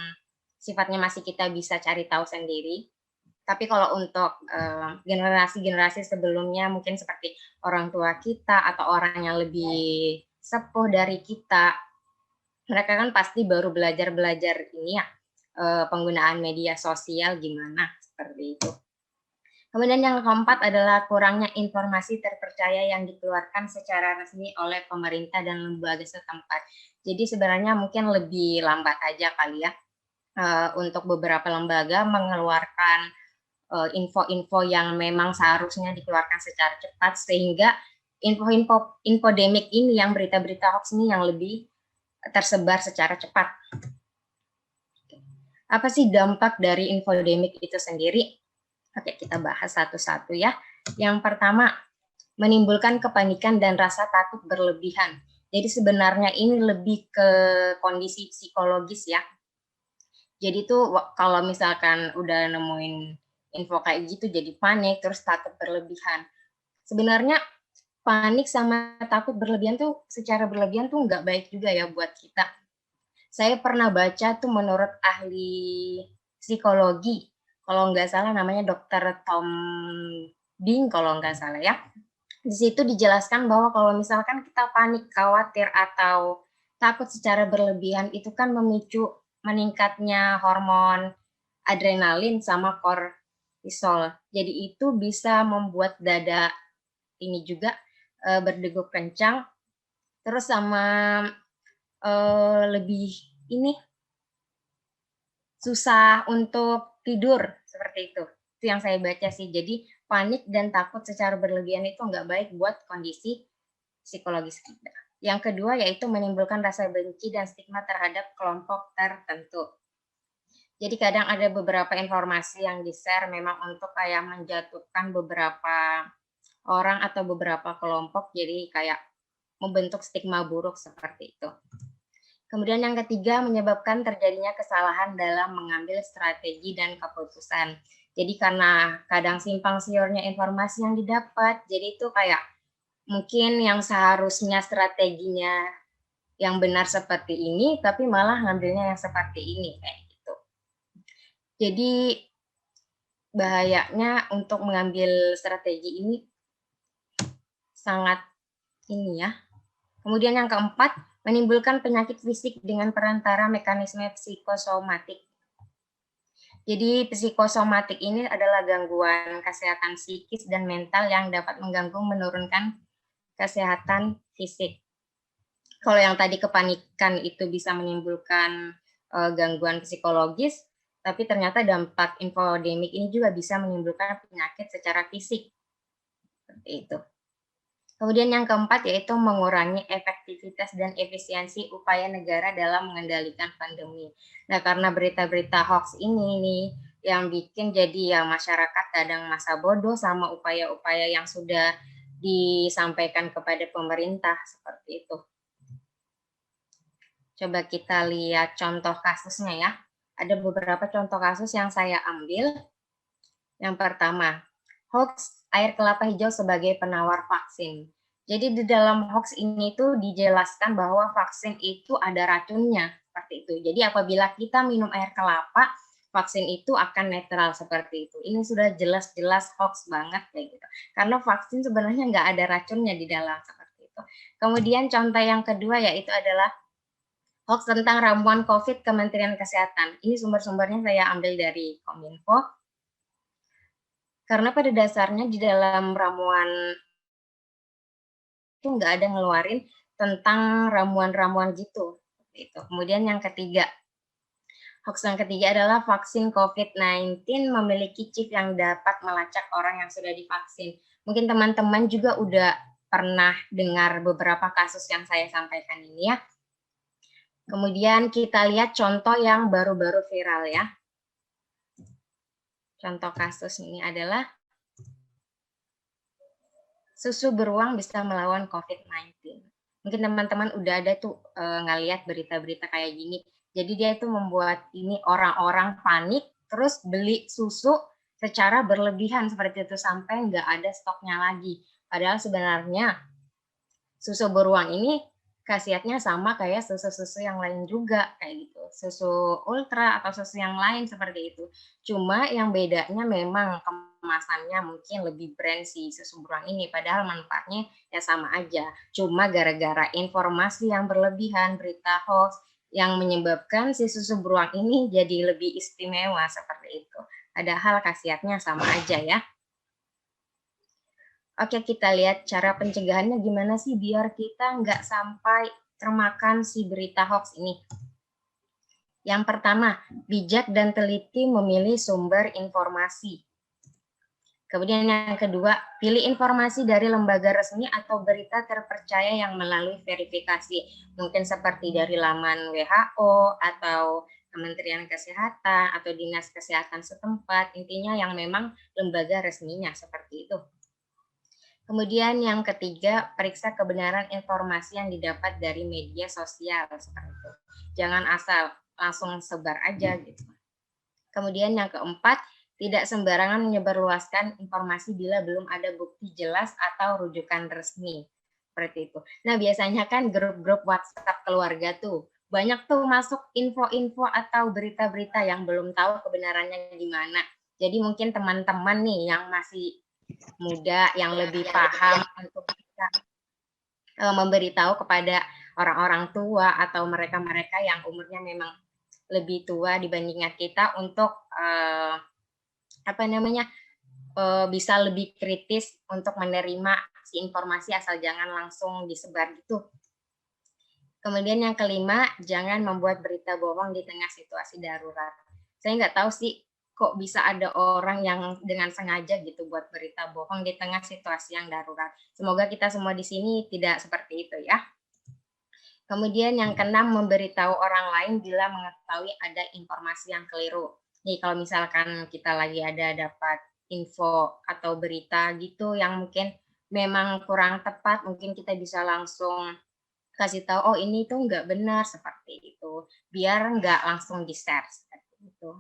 sifatnya masih kita bisa cari tahu sendiri. Tapi kalau untuk generasi-generasi sebelumnya mungkin seperti orang tua kita atau orang yang lebih sepuh dari kita, mereka kan pasti baru belajar ini ya, penggunaan media sosial gimana, seperti itu. Kemudian yang keempat adalah kurangnya informasi terpercaya yang dikeluarkan secara resmi oleh pemerintah dan lembaga setempat. Jadi sebenarnya mungkin lebih lambat aja kali ya untuk beberapa lembaga mengeluarkan info-info yang memang seharusnya dikeluarkan secara cepat, sehingga infodemic ini yang berita-berita hoax ini yang lebih tersebar secara cepat. Apa sih dampak dari infodemic itu sendiri? Oke, kita bahas satu-satu ya. Yang pertama, menimbulkan kepanikan dan rasa takut berlebihan. Jadi sebenarnya ini lebih ke kondisi psikologis ya. Jadi tuh kalau misalkan udah nemuin info kayak gitu jadi panik, terus takut berlebihan. Sebenarnya panik sama takut berlebihan tuh secara berlebihan tuh nggak baik juga ya buat kita. Saya pernah baca tuh menurut ahli psikologi, kalau nggak salah namanya Dr. Tom Ding kalau nggak salah ya. Di situ dijelaskan bahwa kalau misalkan kita panik, khawatir, atau takut secara berlebihan itu kan memicu meningkatnya hormon adrenalin sama kortisol. Jadi itu bisa membuat dada ini juga berdegup kencang, terus sama lebih ini susah untuk tidur seperti itu. Itu yang saya baca sih. Jadi panik dan takut secara berlebihan itu nggak baik buat kondisi psikologis kita. Yang kedua yaitu menimbulkan rasa benci dan stigma terhadap kelompok tertentu. Jadi kadang ada beberapa informasi yang di-share memang untuk kayak menjatuhkan beberapa orang atau beberapa kelompok, jadi kayak membentuk stigma buruk seperti itu. Kemudian yang ketiga, menyebabkan terjadinya kesalahan dalam mengambil strategi dan keputusan. Jadi karena kadang simpang siurnya informasi yang didapat, jadi itu kayak mungkin yang seharusnya strateginya yang benar seperti ini, tapi malah ngambilnya yang seperti ini, kayak gitu. Jadi bahayanya untuk mengambil strategi ini sangat ini ya. Kemudian yang keempat, menimbulkan penyakit fisik dengan perantara mekanisme psikosomatik. Jadi psikosomatik ini adalah gangguan kesehatan psikis dan mental yang dapat mengganggu menurunkan kesehatan fisik. Kalau yang tadi kepanikan itu bisa menimbulkan gangguan psikologis, tapi ternyata dampak infodemik ini juga bisa menimbulkan penyakit secara fisik. Seperti itu. Kemudian yang keempat yaitu mengurangi efektivitas dan efisiensi upaya negara dalam mengendalikan pandemi. Nah, karena berita-berita hoax ini nih yang bikin jadi ya masyarakat kadang masa bodoh sama upaya-upaya yang sudah disampaikan kepada pemerintah seperti itu. Coba kita lihat contoh kasusnya ya. Ada beberapa contoh kasus yang saya ambil. Yang pertama, hoax air kelapa hijau sebagai penawar vaksin. Jadi di dalam hoax ini tuh dijelaskan bahwa vaksin itu ada racunnya, seperti itu. Jadi apabila kita minum air kelapa, vaksin itu akan netral seperti itu. Ini sudah jelas-jelas hoax banget kayak gitu. Karena vaksin sebenarnya nggak ada racunnya di dalam seperti itu. Kemudian contoh yang kedua yaitu adalah hoax tentang ramuan COVID Kementerian Kesehatan. Ini sumber-sumbernya saya ambil dari Kominfo. Karena pada dasarnya di dalam ramuan itu nggak ada ngeluarin tentang ramuan-ramuan gitu. Itu. Kemudian yang ketiga, hoax yang ketiga adalah vaksin COVID-19 memiliki chip yang dapat melacak orang yang sudah divaksin. Mungkin teman-teman juga udah pernah dengar beberapa kasus yang saya sampaikan ini ya. Kemudian kita lihat contoh yang baru-baru viral ya. Contoh kasus ini adalah susu beruang bisa melawan COVID-19. Mungkin teman-teman udah ada tuh ngeliat berita-berita kayak gini. Jadi dia itu membuat ini orang-orang panik, terus beli susu secara berlebihan seperti itu sampai nggak ada stoknya lagi. Padahal sebenarnya susu beruang ini khasiatnya sama kayak susu-susu yang lain juga kayak gitu. Susu ultra atau susu yang lain seperti itu. Cuma yang bedanya memang kemasannya mungkin lebih brand si susu beruang ini. Padahal manfaatnya ya sama aja. Cuma gara-gara informasi yang berlebihan, berita hoax yang menyebabkan si susu beruang ini jadi lebih istimewa seperti itu. Padahal khasiatnya sama aja ya. Oke, kita lihat cara pencegahannya gimana sih biar kita nggak sampai termakan si berita hoax ini. Yang pertama, bijak dan teliti memilih sumber informasi. Kemudian yang kedua, pilih informasi dari lembaga resmi atau berita terpercaya yang melalui verifikasi. Mungkin seperti dari laman WHO atau Kementerian Kesehatan atau Dinas Kesehatan setempat. Intinya yang memang lembaga resminya seperti itu. Kemudian yang ketiga, periksa kebenaran informasi yang didapat dari media sosial seperti itu. Jangan asal langsung sebar aja gitu. Kemudian yang keempat, tidak sembarangan menyebarluaskan informasi bila belum ada bukti jelas atau rujukan resmi. Seperti itu. Nah, biasanya kan grup-grup WhatsApp keluarga tuh banyak tuh masuk info-info atau berita-berita yang belum tahu kebenarannya gimana. Jadi mungkin teman-teman nih yang masih muda yang lebih paham untuk bisa memberitahu kepada orang-orang tua atau mereka-mereka yang umurnya memang lebih tua dibandingkan kita untuk bisa lebih kritis untuk menerima si informasi asal jangan langsung disebar gitu. Kemudian yang kelima, jangan membuat berita bohong di tengah situasi darurat. Saya nggak tahu sih kok bisa ada orang yang dengan sengaja gitu buat berita bohong di tengah situasi yang darurat. Semoga kita semua di sini tidak seperti itu ya. Kemudian yang keenam, memberitahu orang lain bila mengetahui ada informasi yang keliru. Nih kalau misalkan kita lagi ada dapat info atau berita gitu yang mungkin memang kurang tepat, mungkin kita bisa langsung kasih tahu, oh ini tuh nggak benar seperti itu. Biar nggak langsung di-share seperti itu.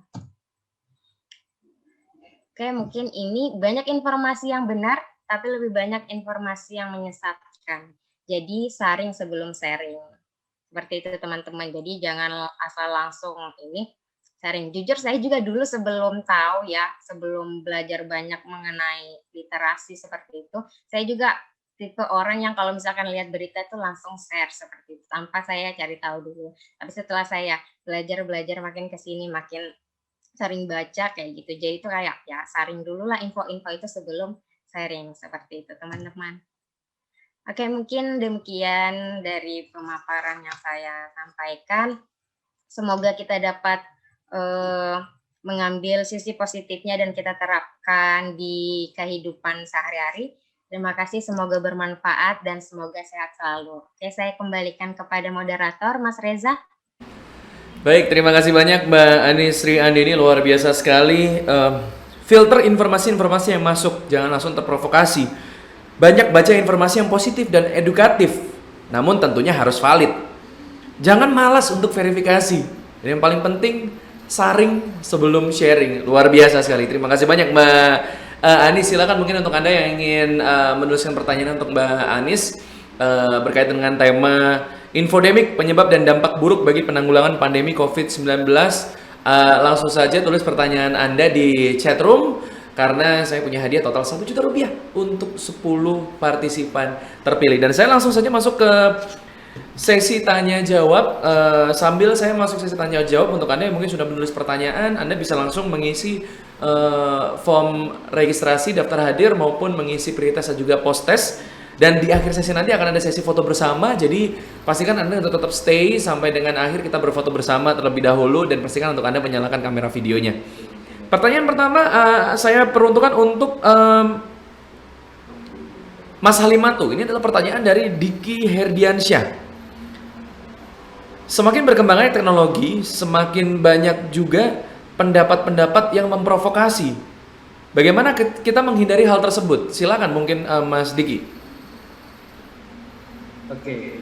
Oke, mungkin ini banyak informasi yang benar, tapi lebih banyak informasi yang menyesatkan. Jadi, saring sebelum sharing. Seperti itu, teman-teman. Jadi, jangan asal langsung ini sharing. Jujur, saya juga dulu sebelum tahu ya, sebelum belajar banyak mengenai literasi seperti itu, saya juga tipe orang yang kalau misalkan lihat berita itu langsung share seperti itu, tanpa saya cari tahu dulu. Tapi setelah saya belajar makin kesini, makin sering baca kayak gitu. Jadi itu kayak ya saring dulu lah info-info itu sebelum sharing seperti itu teman-teman. Oke, mungkin demikian dari pemaparan yang saya sampaikan. Semoga kita dapat mengambil sisi positifnya dan kita terapkan di kehidupan sehari-hari. Terima kasih, semoga bermanfaat dan semoga sehat selalu. Oke, saya kembalikan kepada moderator Mas Reza. Baik, terima kasih banyak Mbak Ani Sri Andini, luar biasa sekali. Filter informasi-informasi yang masuk, jangan langsung terprovokasi. Banyak baca informasi yang positif dan edukatif, namun tentunya harus valid. Jangan malas untuk verifikasi. Dan yang paling penting, saring sebelum sharing. Luar biasa sekali. Terima kasih banyak Mbak Anis. Silakan mungkin untuk Anda yang ingin menuliskan pertanyaan untuk Mbak Anis berkaitan dengan tema infodemik, penyebab dan dampak buruk bagi penanggulangan pandemi COVID-19. Langsung saja tulis pertanyaan Anda di chat room, karena saya punya hadiah total Rp1 juta untuk 10 partisipan terpilih. Dan saya langsung saja masuk ke sesi tanya jawab. Sambil saya masuk sesi tanya jawab, untuk Anda yang mungkin sudah menulis pertanyaan, Anda bisa langsung mengisi form registrasi daftar hadir maupun mengisi pre-test dan juga post-test. Dan di akhir sesi nanti akan ada sesi foto bersama, jadi pastikan Anda untuk tetap stay sampai dengan akhir, kita berfoto bersama terlebih dahulu, dan pastikan untuk Anda menyalakan kamera videonya. Pertanyaan pertama saya peruntukkan untuk Mas Halimatu. Ini adalah pertanyaan dari Diki Herdiansyah. Semakin berkembangnya teknologi, semakin banyak juga pendapat-pendapat yang memprovokasi. Bagaimana kita menghindari hal tersebut? Silakan mungkin Mas Diki. Oke,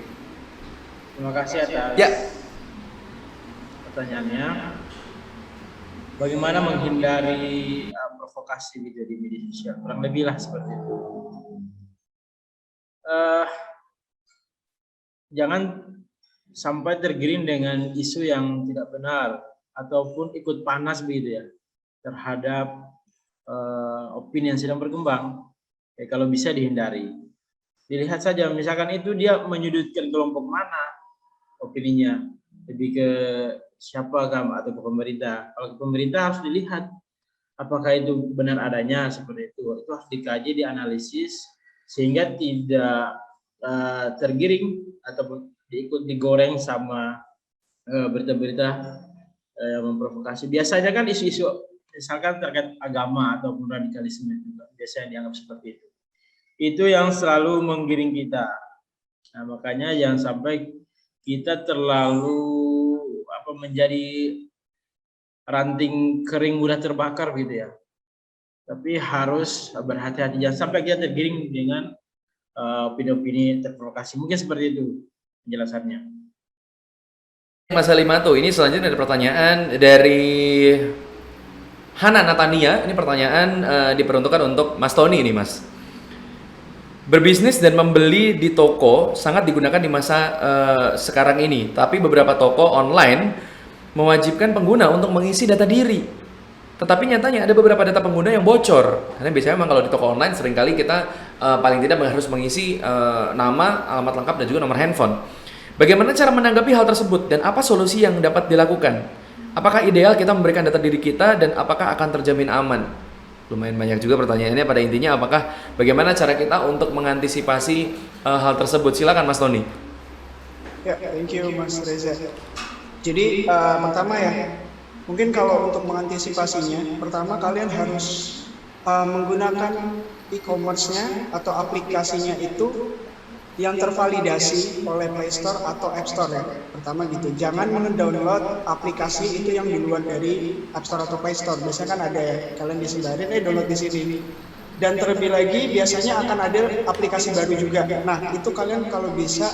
terima kasih atas pertanyaannya. Bagaimana menghindari provokasi gitu di media sosial? Kurang lebih lah seperti itu. Jangan sampai tergiring dengan isu yang tidak benar ataupun ikut panas begitu ya terhadap opini yang sedang berkembang. Kalau bisa dihindari. Dilihat saja, misalkan itu dia menyudutkan kelompok mana opininya, lebih ke siapa atau ke pemerintah. Kalau ke pemerintah harus dilihat apakah itu benar adanya seperti itu. Itu harus dikaji, dianalisis sehingga tidak tergiring ataupun digoreng sama berita-berita yang memprovokasi. Biasanya kan isu-isu misalkan terkait agama ataupun radikalisme juga biasanya dianggap seperti itu. Itu yang selalu menggiring kita. Nah, makanya jangan sampai kita terlalu menjadi ranting kering mudah terbakar gitu ya. Tapi harus berhati-hati, jangan sampai kita tergiring dengan opini-opini terprovokasi. Mungkin seperti itu penjelasannya. Mas Halimatu, ini selanjutnya ada pertanyaan dari Hana Natania. Ini pertanyaan diperuntukkan untuk Mas Tony ini, Mas. Berbisnis dan membeli di toko sangat digunakan di masa sekarang ini, tapi beberapa toko online mewajibkan pengguna untuk mengisi data diri. Tetapi nyatanya ada beberapa data pengguna yang bocor. Karena biasanya memang kalau di toko online seringkali kita paling tidak harus mengisi nama, alamat lengkap, dan juga nomor handphone. Bagaimana cara menanggapi hal tersebut dan apa solusi yang dapat dilakukan? Apakah ideal kita memberikan data diri kita dan apakah akan terjamin aman? Lumayan banyak juga pertanyaannya, pada intinya apakah bagaimana cara kita untuk mengantisipasi hal tersebut? Silakan Mas Tony. Ya, thank you Mas Reza. Jadi pertama ya, mungkin kalau untuk mengantisipasinya, pertama kalian harus menggunakan e-commerce-nya atau aplikasinya itu yang tervalidasi oleh Play Store atau App Store ya. Pertama gitu, jangan mendownload aplikasi itu yang di luar dari App Store atau Play Store. Biasanya kan ada ya, kalian disebarin, download di sini. Dan terlebih lagi biasanya akan ada aplikasi baru juga. Nah, itu kalian kalau bisa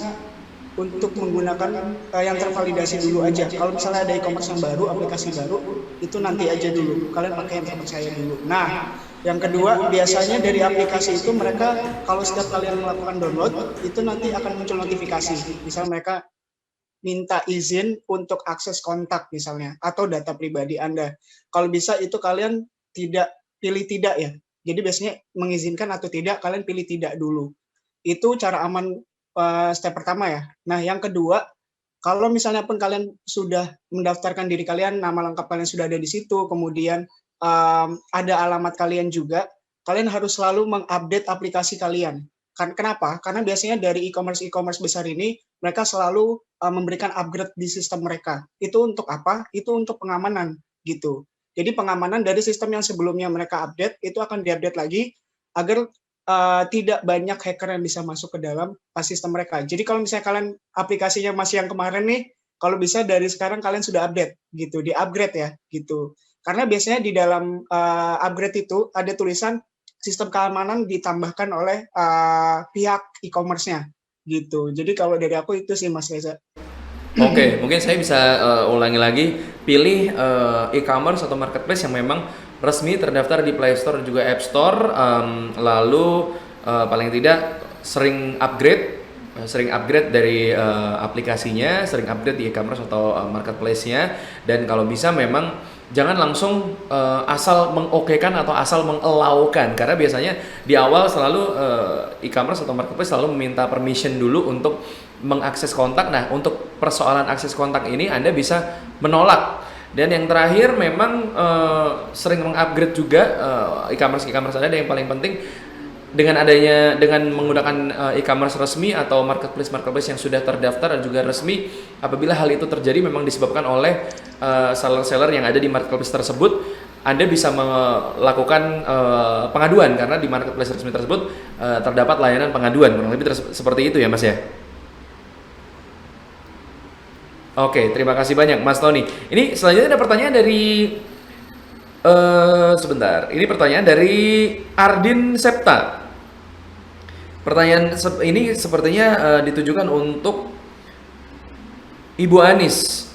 untuk menggunakan yang tervalidasi dulu aja. Kalau misalnya ada e-commerce yang baru, aplikasi baru, itu nanti aja dulu. Kalian pakai yang terpercaya dulu. Nah, yang kedua, biasanya dari aplikasi itu mereka kalau setiap kalian melakukan download, itu nanti akan muncul notifikasi. Misal mereka minta izin untuk akses kontak misalnya, atau data pribadi Anda. Kalau bisa itu kalian pilih tidak ya. Jadi biasanya mengizinkan atau tidak, kalian pilih tidak dulu. Itu cara aman step pertama ya. Nah, yang kedua, kalau misalnya pun kalian sudah mendaftarkan diri kalian, nama lengkap kalian sudah ada di situ, kemudian ada alamat kalian juga, kalian harus selalu mengupdate aplikasi kalian. Kenapa? Karena biasanya dari e-commerce besar ini, mereka selalu memberikan upgrade di sistem mereka. Itu untuk apa? Itu untuk pengamanan gitu. Jadi pengamanan dari sistem yang sebelumnya mereka update, itu akan diupdate lagi agar tidak banyak hacker yang bisa masuk ke dalam sistem mereka. Jadi kalau misalnya kalian aplikasinya masih yang kemarin nih, kalau bisa dari sekarang kalian sudah update gitu, di-upgrade ya gitu. Karena biasanya di dalam upgrade itu ada tulisan sistem keamanan ditambahkan oleh pihak e-commerce-nya gitu. Jadi kalau dari aku itu sih Mas Reza. Oke, mungkin saya bisa ulangi lagi, pilih e-commerce atau marketplace yang memang resmi terdaftar di Play Store dan juga App Store, lalu paling tidak sering upgrade dari aplikasinya, sering upgrade di e-commerce atau marketplace-nya, dan kalau bisa memang jangan langsung asal mengokekan atau asal mengelaukan, karena biasanya di awal selalu e-commerce atau marketplace selalu meminta permission dulu untuk mengakses kontak. Nah, untuk persoalan akses kontak ini Anda bisa menolak. Dan yang terakhir memang sering mengupgrade juga e-commerce Anda, dan yang paling penting dengan menggunakan e-commerce resmi atau marketplace yang sudah terdaftar dan juga resmi, apabila hal itu terjadi memang disebabkan oleh seller-seller yang ada di marketplace tersebut, Anda bisa melakukan pengaduan, karena di marketplace resmi tersebut terdapat layanan pengaduan, kurang lebih seperti itu ya Mas ya. Oke, terima kasih banyak Mas Tony. Ini selanjutnya ada pertanyaan dari sebentar. Ini pertanyaan dari Ardin Septa. Pertanyaan ini sepertinya ditujukan untuk Ibu Anis.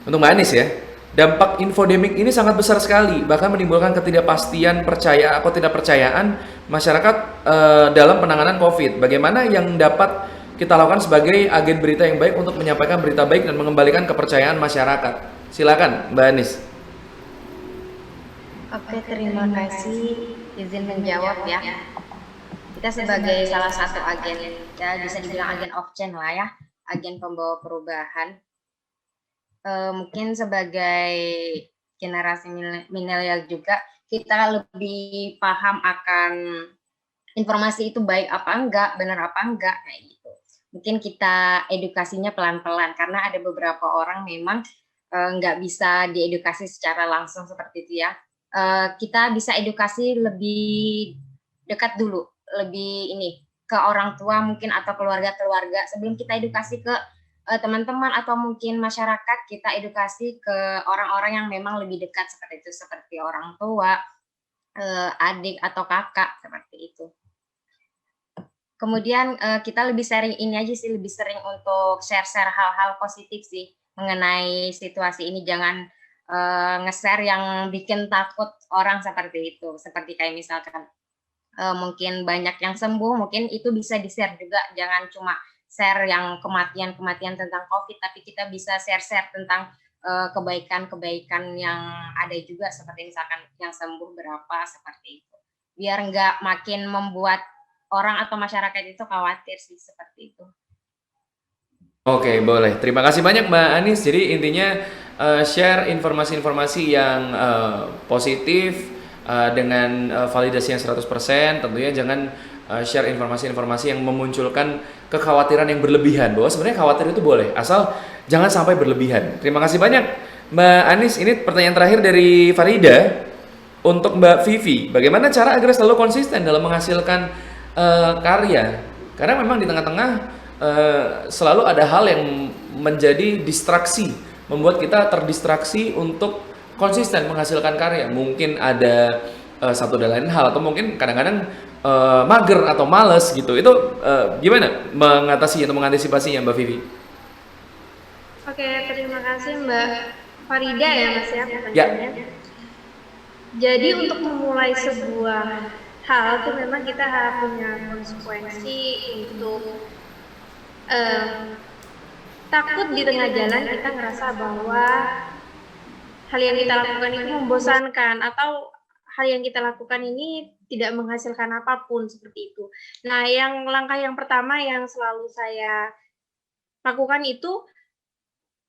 Untuk Mbak Anis ya. Dampak infodemik ini sangat besar sekali, bahkan menimbulkan ketidakpastian percaya atau tidak percayaan masyarakat dalam penanganan COVID. Bagaimana yang dapat kita lakukan sebagai agen berita yang baik untuk menyampaikan berita baik dan mengembalikan kepercayaan masyarakat? Silakan Mbak Anis. Oke, terima kasih izin menjawab ya. Kita sebagai salah satu agen, ya bisa dibilang agen of change lah ya, agen pembawa perubahan. Mungkin sebagai generasi milenial juga, kita lebih paham akan informasi itu baik apa enggak, benar apa enggak, kayak gitu. Mungkin kita edukasinya pelan-pelan, karena ada beberapa orang memang nggak bisa diedukasi secara langsung seperti itu ya. Kita bisa edukasi lebih dekat dulu, lebih ke orang tua mungkin atau keluarga-keluarga, sebelum kita edukasi ke teman-teman atau mungkin masyarakat, kita edukasi ke orang-orang yang memang lebih dekat seperti itu, seperti orang tua, adik atau kakak, seperti itu. Kemudian kita lebih sering lebih sering untuk share hal-hal positif sih mengenai situasi ini. Jangan nge-share yang bikin takut orang seperti itu. Seperti kayak misalkan mungkin banyak yang sembuh, mungkin itu bisa di-share juga. Jangan cuma share yang kematian tentang COVID, tapi kita bisa share tentang kebaikan-kebaikan yang ada juga, seperti misalkan yang sembuh berapa, seperti itu. Biar nggak makin membuat orang atau masyarakat itu khawatir sih, seperti itu. Oke, boleh. Terima kasih banyak Mbak Anis. Jadi intinya share informasi-informasi yang positif dengan validasi yang 100%. Tentunya jangan share informasi-informasi yang memunculkan kekhawatiran yang berlebihan. Bahwa sebenarnya khawatir itu boleh, asal jangan sampai berlebihan. Terima kasih banyak Mbak Anis. Ini pertanyaan terakhir dari Farida untuk Mbak Vivi. Bagaimana cara agar selalu konsisten dalam menghasilkan karya? Karena memang di tengah-tengah selalu ada hal yang menjadi distraksi, membuat kita terdistraksi untuk konsisten menghasilkan karya. Mungkin ada satu dan lain hal, atau mungkin kadang-kadang mager atau males gitu. Itu gimana mengatasi atau mengantisipasinya Mbak Vivi? Oke, terima kasih Mbak Farida ya Mas ya pertanyaannya. Ya. Jadi untuk memulai sebuah hal itu memang kita harus punya konsekuensi untuk takut di tengah jalan kita ngerasa bahwa hal yang kita lakukan ini membosankan, atau hal yang kita lakukan ini tidak menghasilkan apapun, seperti itu. Nah, langkah yang pertama yang selalu saya lakukan itu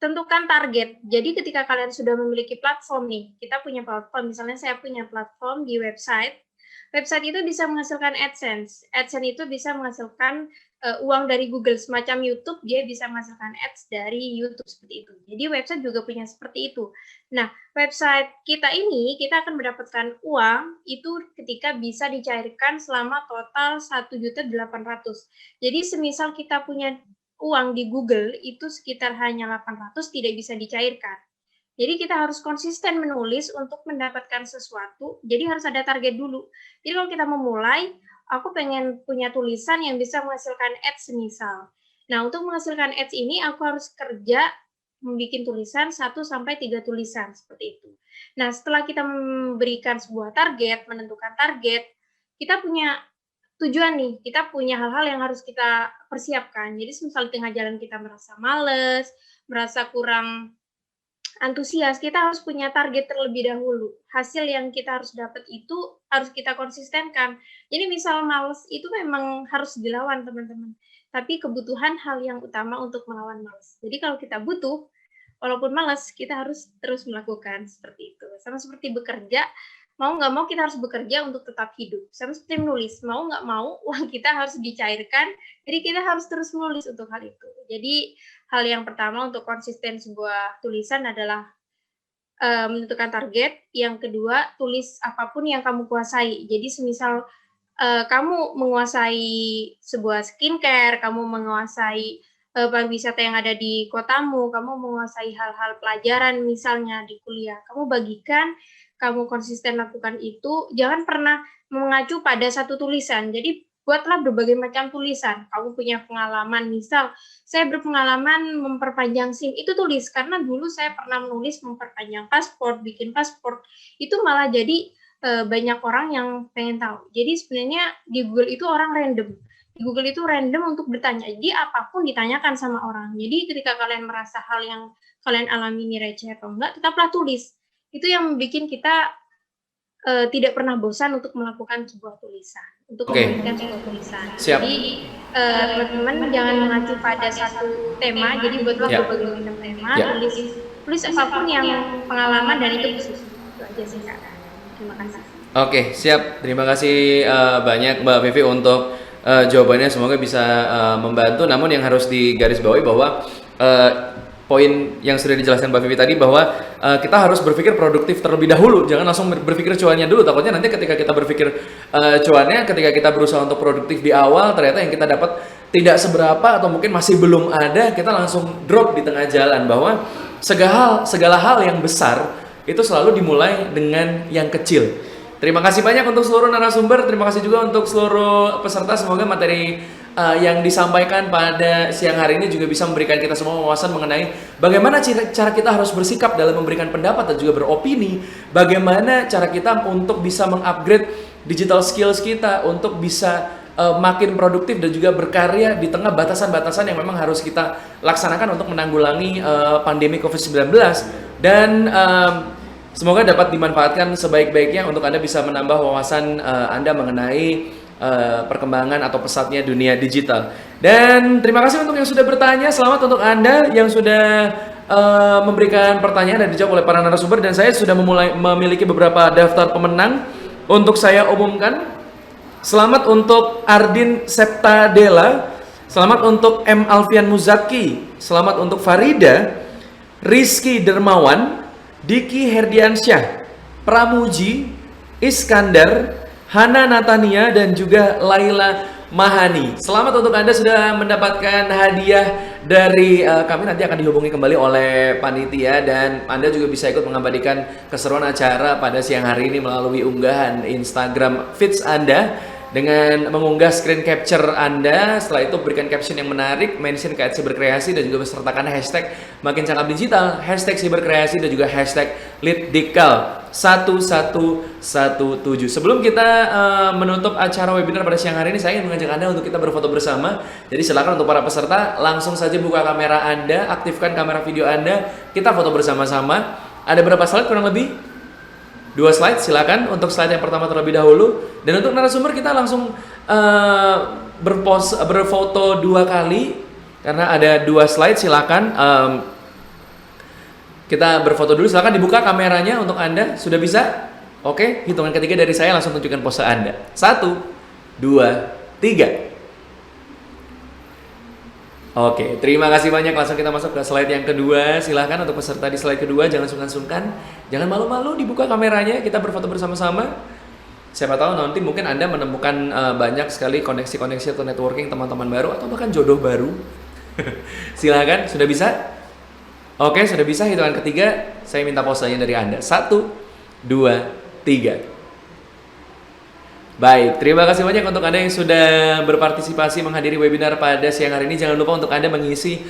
tentukan target. Jadi ketika kalian sudah memiliki platform nih, kita punya platform, misalnya saya punya platform di website itu bisa menghasilkan AdSense. AdSense itu bisa menghasilkan uang dari Google, semacam YouTube, dia bisa menghasilkan ads dari YouTube, seperti itu. Jadi website juga punya seperti itu. Nah, website kita ini, kita akan mendapatkan uang itu ketika bisa dicairkan selama total 1.800.000. Jadi semisal kita punya uang di Google itu sekitar hanya 800, tidak bisa dicairkan. Jadi kita harus konsisten menulis untuk mendapatkan sesuatu, jadi harus ada target dulu. Jadi kalau kita memulai, aku pengen punya tulisan yang bisa menghasilkan ads semisal. Nah, untuk menghasilkan ads ini aku harus kerja membuat tulisan 1 sampai 3 tulisan seperti itu. Nah, setelah kita memberikan sebuah target, menentukan target, kita punya tujuan nih, kita punya hal-hal yang harus kita persiapkan. Jadi misal di tengah jalan kita merasa males, merasa kurang antusias, kita harus punya target terlebih dahulu. Hasil yang kita harus dapat itu harus kita konsistenkan. Jadi misal males itu memang harus dilawan teman-teman. Tapi kebutuhan hal yang utama untuk melawan males. Jadi kalau kita butuh, walaupun males, kita harus terus melakukan seperti itu. Sama seperti bekerja, mau nggak mau kita harus bekerja untuk tetap hidup. Sama seperti menulis, mau nggak mau uang kita harus dicairkan, jadi kita harus terus menulis untuk hal itu. Jadi hal yang pertama untuk konsisten sebuah tulisan adalah menentukan target. Yang kedua, tulis apapun yang kamu kuasai. Jadi semisal kamu menguasai sebuah skincare, kamu menguasai pariwisata yang ada di kotamu, kamu menguasai hal-hal pelajaran misalnya di kuliah, kamu bagikan, kamu konsisten lakukan itu, jangan pernah mengacu pada satu tulisan. Jadi buatlah berbagai macam tulisan. Kamu punya pengalaman, misal saya berpengalaman memperpanjang SIM, itu tulis, karena dulu saya pernah menulis memperpanjang paspor, bikin paspor, itu malah jadi banyak orang yang pengen tahu. Jadi sebenarnya di Google itu orang random. Di Google itu random untuk bertanya. Jadi apapun ditanyakan sama orang. Jadi ketika kalian merasa hal yang kalian alami ini receh atau enggak, tetaplah tulis. Itu yang membuat kita tidak pernah bosan untuk melakukan sebuah tulisan, untuk memberikan sebuah tulisan. Siap. Jadi teman-teman jangan mengacu pada satu tema. Jadi buatlah berbagai macam tema. Tulis apapun yang pengalaman dan itu khusus. Itu aja sih Kak. Terima kasih. Oke, siap. Terima kasih banyak Mbak Vivi untuk jawabannya. Semoga bisa membantu. Namun yang harus digarisbawahi bahwa poin yang sudah dijelaskan Mbak Vivi tadi bahwa kita harus berpikir produktif terlebih dahulu. Jangan langsung berpikir cuannya dulu. Takutnya nanti ketika kita berpikir cuannya, ketika kita berusaha untuk produktif di awal, ternyata yang kita dapat tidak seberapa atau mungkin masih belum ada, kita langsung drop di tengah jalan. Bahwa segala hal yang besar itu selalu dimulai dengan yang kecil. Terima kasih banyak untuk seluruh narasumber, terima kasih juga untuk seluruh peserta. Semoga materi yang disampaikan pada siang hari ini juga bisa memberikan kita semua wawasan mengenai bagaimana cara kita harus bersikap dalam memberikan pendapat dan juga beropini. Bagaimana cara kita untuk bisa mengupgrade digital skills kita, untuk bisa makin produktif dan juga berkarya di tengah batasan-batasan yang memang harus kita laksanakan untuk menanggulangi pandemi COVID-19. Dan semoga dapat dimanfaatkan sebaik-baiknya untuk Anda bisa menambah wawasan Anda mengenai perkembangan atau pesatnya dunia digital. Dan terima kasih untuk yang sudah bertanya. Selamat untuk Anda yang sudah memberikan pertanyaan dan dijawab oleh para narasumber. Dan saya sudah memiliki beberapa daftar pemenang untuk saya umumkan. Selamat untuk Ardin Septadela, selamat untuk M. Alfian Muzaki, selamat untuk Farida, Rizky Dermawan, Diki Herdiansyah, Pramuji, Iskandar, Hana Natania, dan juga Laila Mahani. Selamat untuk Anda sudah mendapatkan hadiah dari kami. Nanti akan dihubungi kembali oleh panitia dan Anda juga bisa ikut mengabadikan keseruan acara pada siang hari ini melalui unggahan Instagram feeds Anda dengan mengunggah screen capture Anda. Setelah itu berikan caption yang menarik, mention ke @siberkreasi dan juga sertakan hashtag makin cakap digital, hashtag siberkreasi dan juga hashtag leaddikal 1117. Sebelum kita menutup acara webinar pada siang hari ini, saya ingin mengajak Anda untuk kita berfoto bersama. Jadi silakan untuk para peserta langsung saja buka kamera Anda, aktifkan kamera video Anda, kita foto bersama-sama. Ada berapa slide kurang lebih? 2 slide, silakan untuk slide yang pertama terlebih dahulu. Dan untuk narasumber kita langsung berfoto 2 kali karena ada 2 slide. Silakan kita berfoto dulu. Silakan dibuka kameranya untuk Anda. Sudah bisa? Oke, hitungan ketiga dari saya langsung tunjukkan pose Anda. 1, 2, 3. Oke, terima kasih banyak. Langsung kita masuk ke slide yang kedua. Silahkan untuk peserta di slide kedua, jangan sungkan-sungkan, jangan malu-malu, dibuka kameranya, kita berfoto bersama-sama. Siapa tahu nanti mungkin Anda menemukan banyak sekali koneksi-koneksi atau networking teman-teman baru atau bahkan jodoh baru. Silahkan, sudah bisa? Oke, sudah bisa. Hitungan ketiga, saya minta posenya dari Anda. 1, 2, 3. Baik, terima kasih banyak untuk Anda yang sudah berpartisipasi menghadiri webinar pada siang hari ini. Jangan lupa untuk Anda mengisi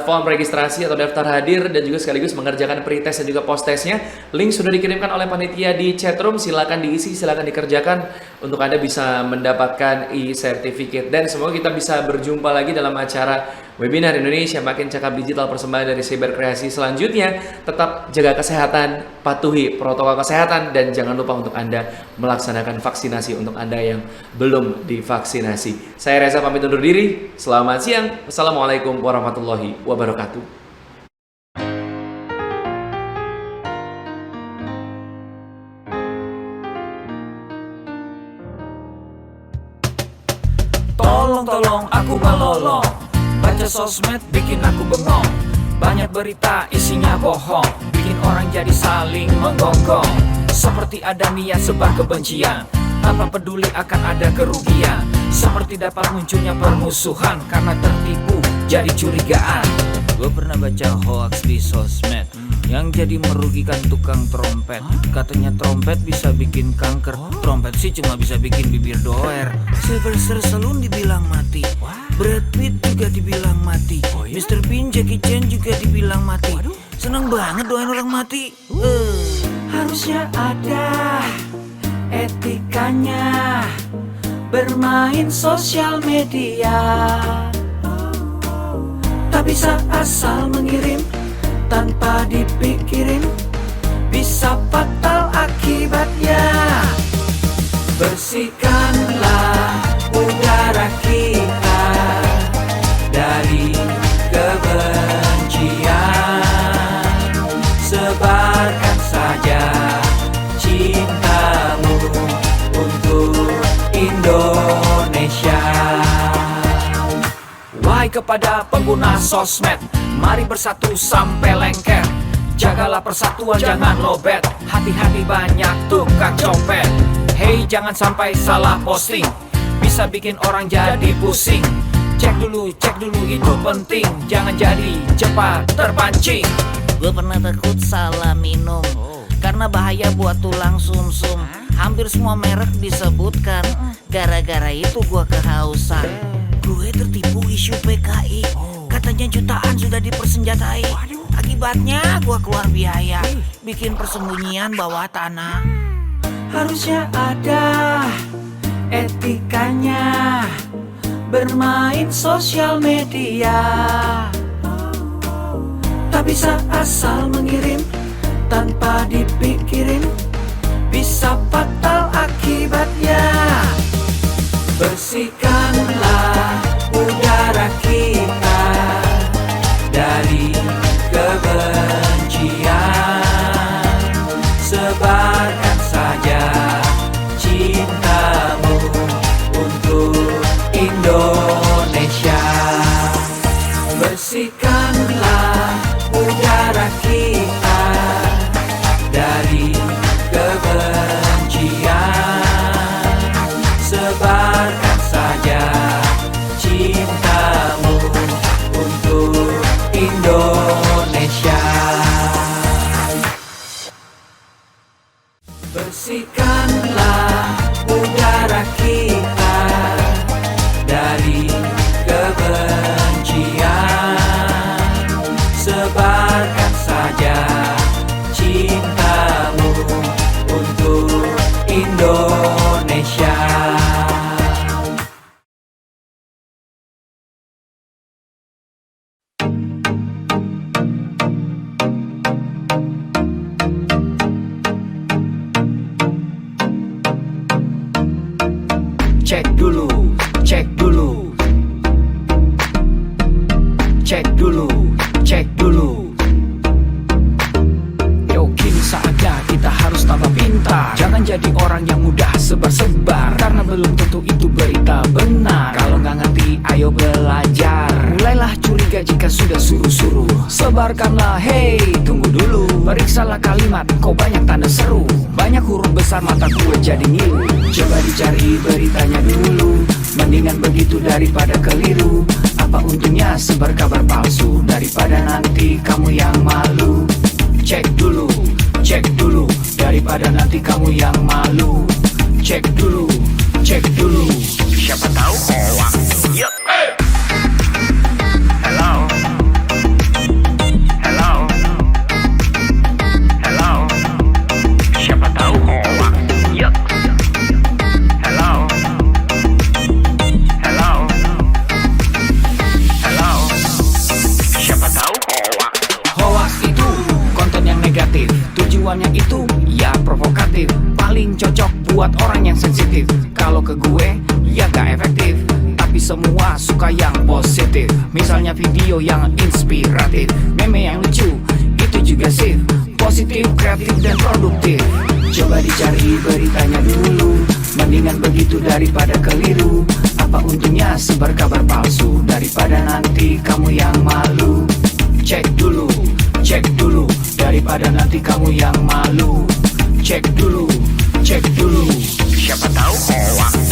form registrasi atau daftar hadir dan juga sekaligus mengerjakan pretest dan juga post-testnya. Link sudah dikirimkan oleh panitia di chatroom. Silakan diisi, silakan dikerjakan untuk Anda bisa mendapatkan e-certificate. Dan semoga kita bisa berjumpa lagi dalam acara webinar Indonesia Makin Cakap Digital persembahan dari Cyber Kreasi selanjutnya. Tetap jaga kesehatan, patuhi protokol kesehatan, dan jangan lupa untuk Anda melaksanakan vaksinasi untuk Anda yang belum divaksinasi. Saya Reza pamit undur diri. Selamat siang. Wassalamualaikum warahmatullahi wabarakatuh. Tolong aku melolong, baca sosmed bikin aku bengong. Banyak berita isinya bohong, bikin orang jadi saling menggonggong. Seperti ada niat sebar kebencian, tanpa peduli akan ada kerugian. Seperti dapat munculnya permusuhan karena tertipu jadi curigaan. Gue pernah baca hoax di sosmed yang jadi merugikan tukang trompet. Katanya trompet bisa bikin kanker, trompet sih cuma bisa bikin bibir doer. Sylvester Stallone dibilang mati, Brad Pitt juga dibilang mati, Mr. Bean, Jackie Chan juga dibilang mati. Seneng banget doain orang mati. Harusnya ada etikanya bermain sosial media. Tak bisa asal mengirim tanpa dipikirin, bisa fatal akibatnya. Bersihkanlah udara kita dari kebencian. Sebarkan saja cintamu untuk Indonesia. Wahai kepada pengguna sosmed, mari bersatu sampai lengket. Jagalah persatuan, jangan lobet. Hati-hati banyak tukang copet. Hey, jangan sampai salah posting, bisa bikin orang jadi pusing. Cek dulu itu penting, jangan jadi cepat terpancing. Gue pernah takut salah minum, karena bahaya buat tulang sumsum. Hampir semua merek disebutkan, gara-gara itu gue kehausan. Gue tertipu isu PKI, katanya jutaan sudah dipersenjatai. Akibatnya gue keluar biaya, bikin persembunyian bawah tanah. Harusnya ada etikanya bermain sosial media. Tak bisa asal mengirim tanpa dipikirin, bisa fatal akibatnya. Bersihkanlah udara kita dari kebencian. Sebarkan saja cintamu untuk Indonesia. Bersihkanlah udara kita dari kebencian. Sebarkan saja cintamu untuk Indonesia. Bersihkanlah udara kita dari kebencian. Sebarkan saja cintamu untuk Indonesia. Cek dulu, cek dulu, cek dulu, cek dulu. Yo, kini saatnya kita harus tambah pintar. Jangan jadi orang yang mudah sebar-sebar, karena belum tentu itu berita benar. Kalau nggak ngerti, ayo belajar. Mulailah curiga jika sudah suruh-suruh. Sebarkanlah, hey, tunggu dulu. Periksalah kalimat, kok banyak tanda seru. Banyak huruf besar, mata gue jadi ngilu. Coba dicari beritanya dulu, mendingan begitu daripada keliru. Apa untungnya sebar kabar palsu daripada nanti kamu yang malu. Cek dulu, daripada nanti kamu yang malu. Cek dulu, siapa tahu hoax. Yup. Hello, siapa tahu hoax. Yup. Hello, siapa tahu hoax. Hoax itu konten yang negatif, tujuannya itu ya provokatif. Paling cocok buat orang yang sensitif. Kalau ke gue ya gak efektif, tapi semua suka yang positif. Misalnya video yang inspiratif, meme yang lucu, itu juga sip. Positif, kreatif, dan produktif. Coba dicari beritanya dulu, mendingan begitu daripada keliru. Apa untungnya sebar kabar palsu daripada nanti kamu yang malu. Cek dulu, daripada nanti kamu yang malu. Cek dulu, siapa tahu hoax.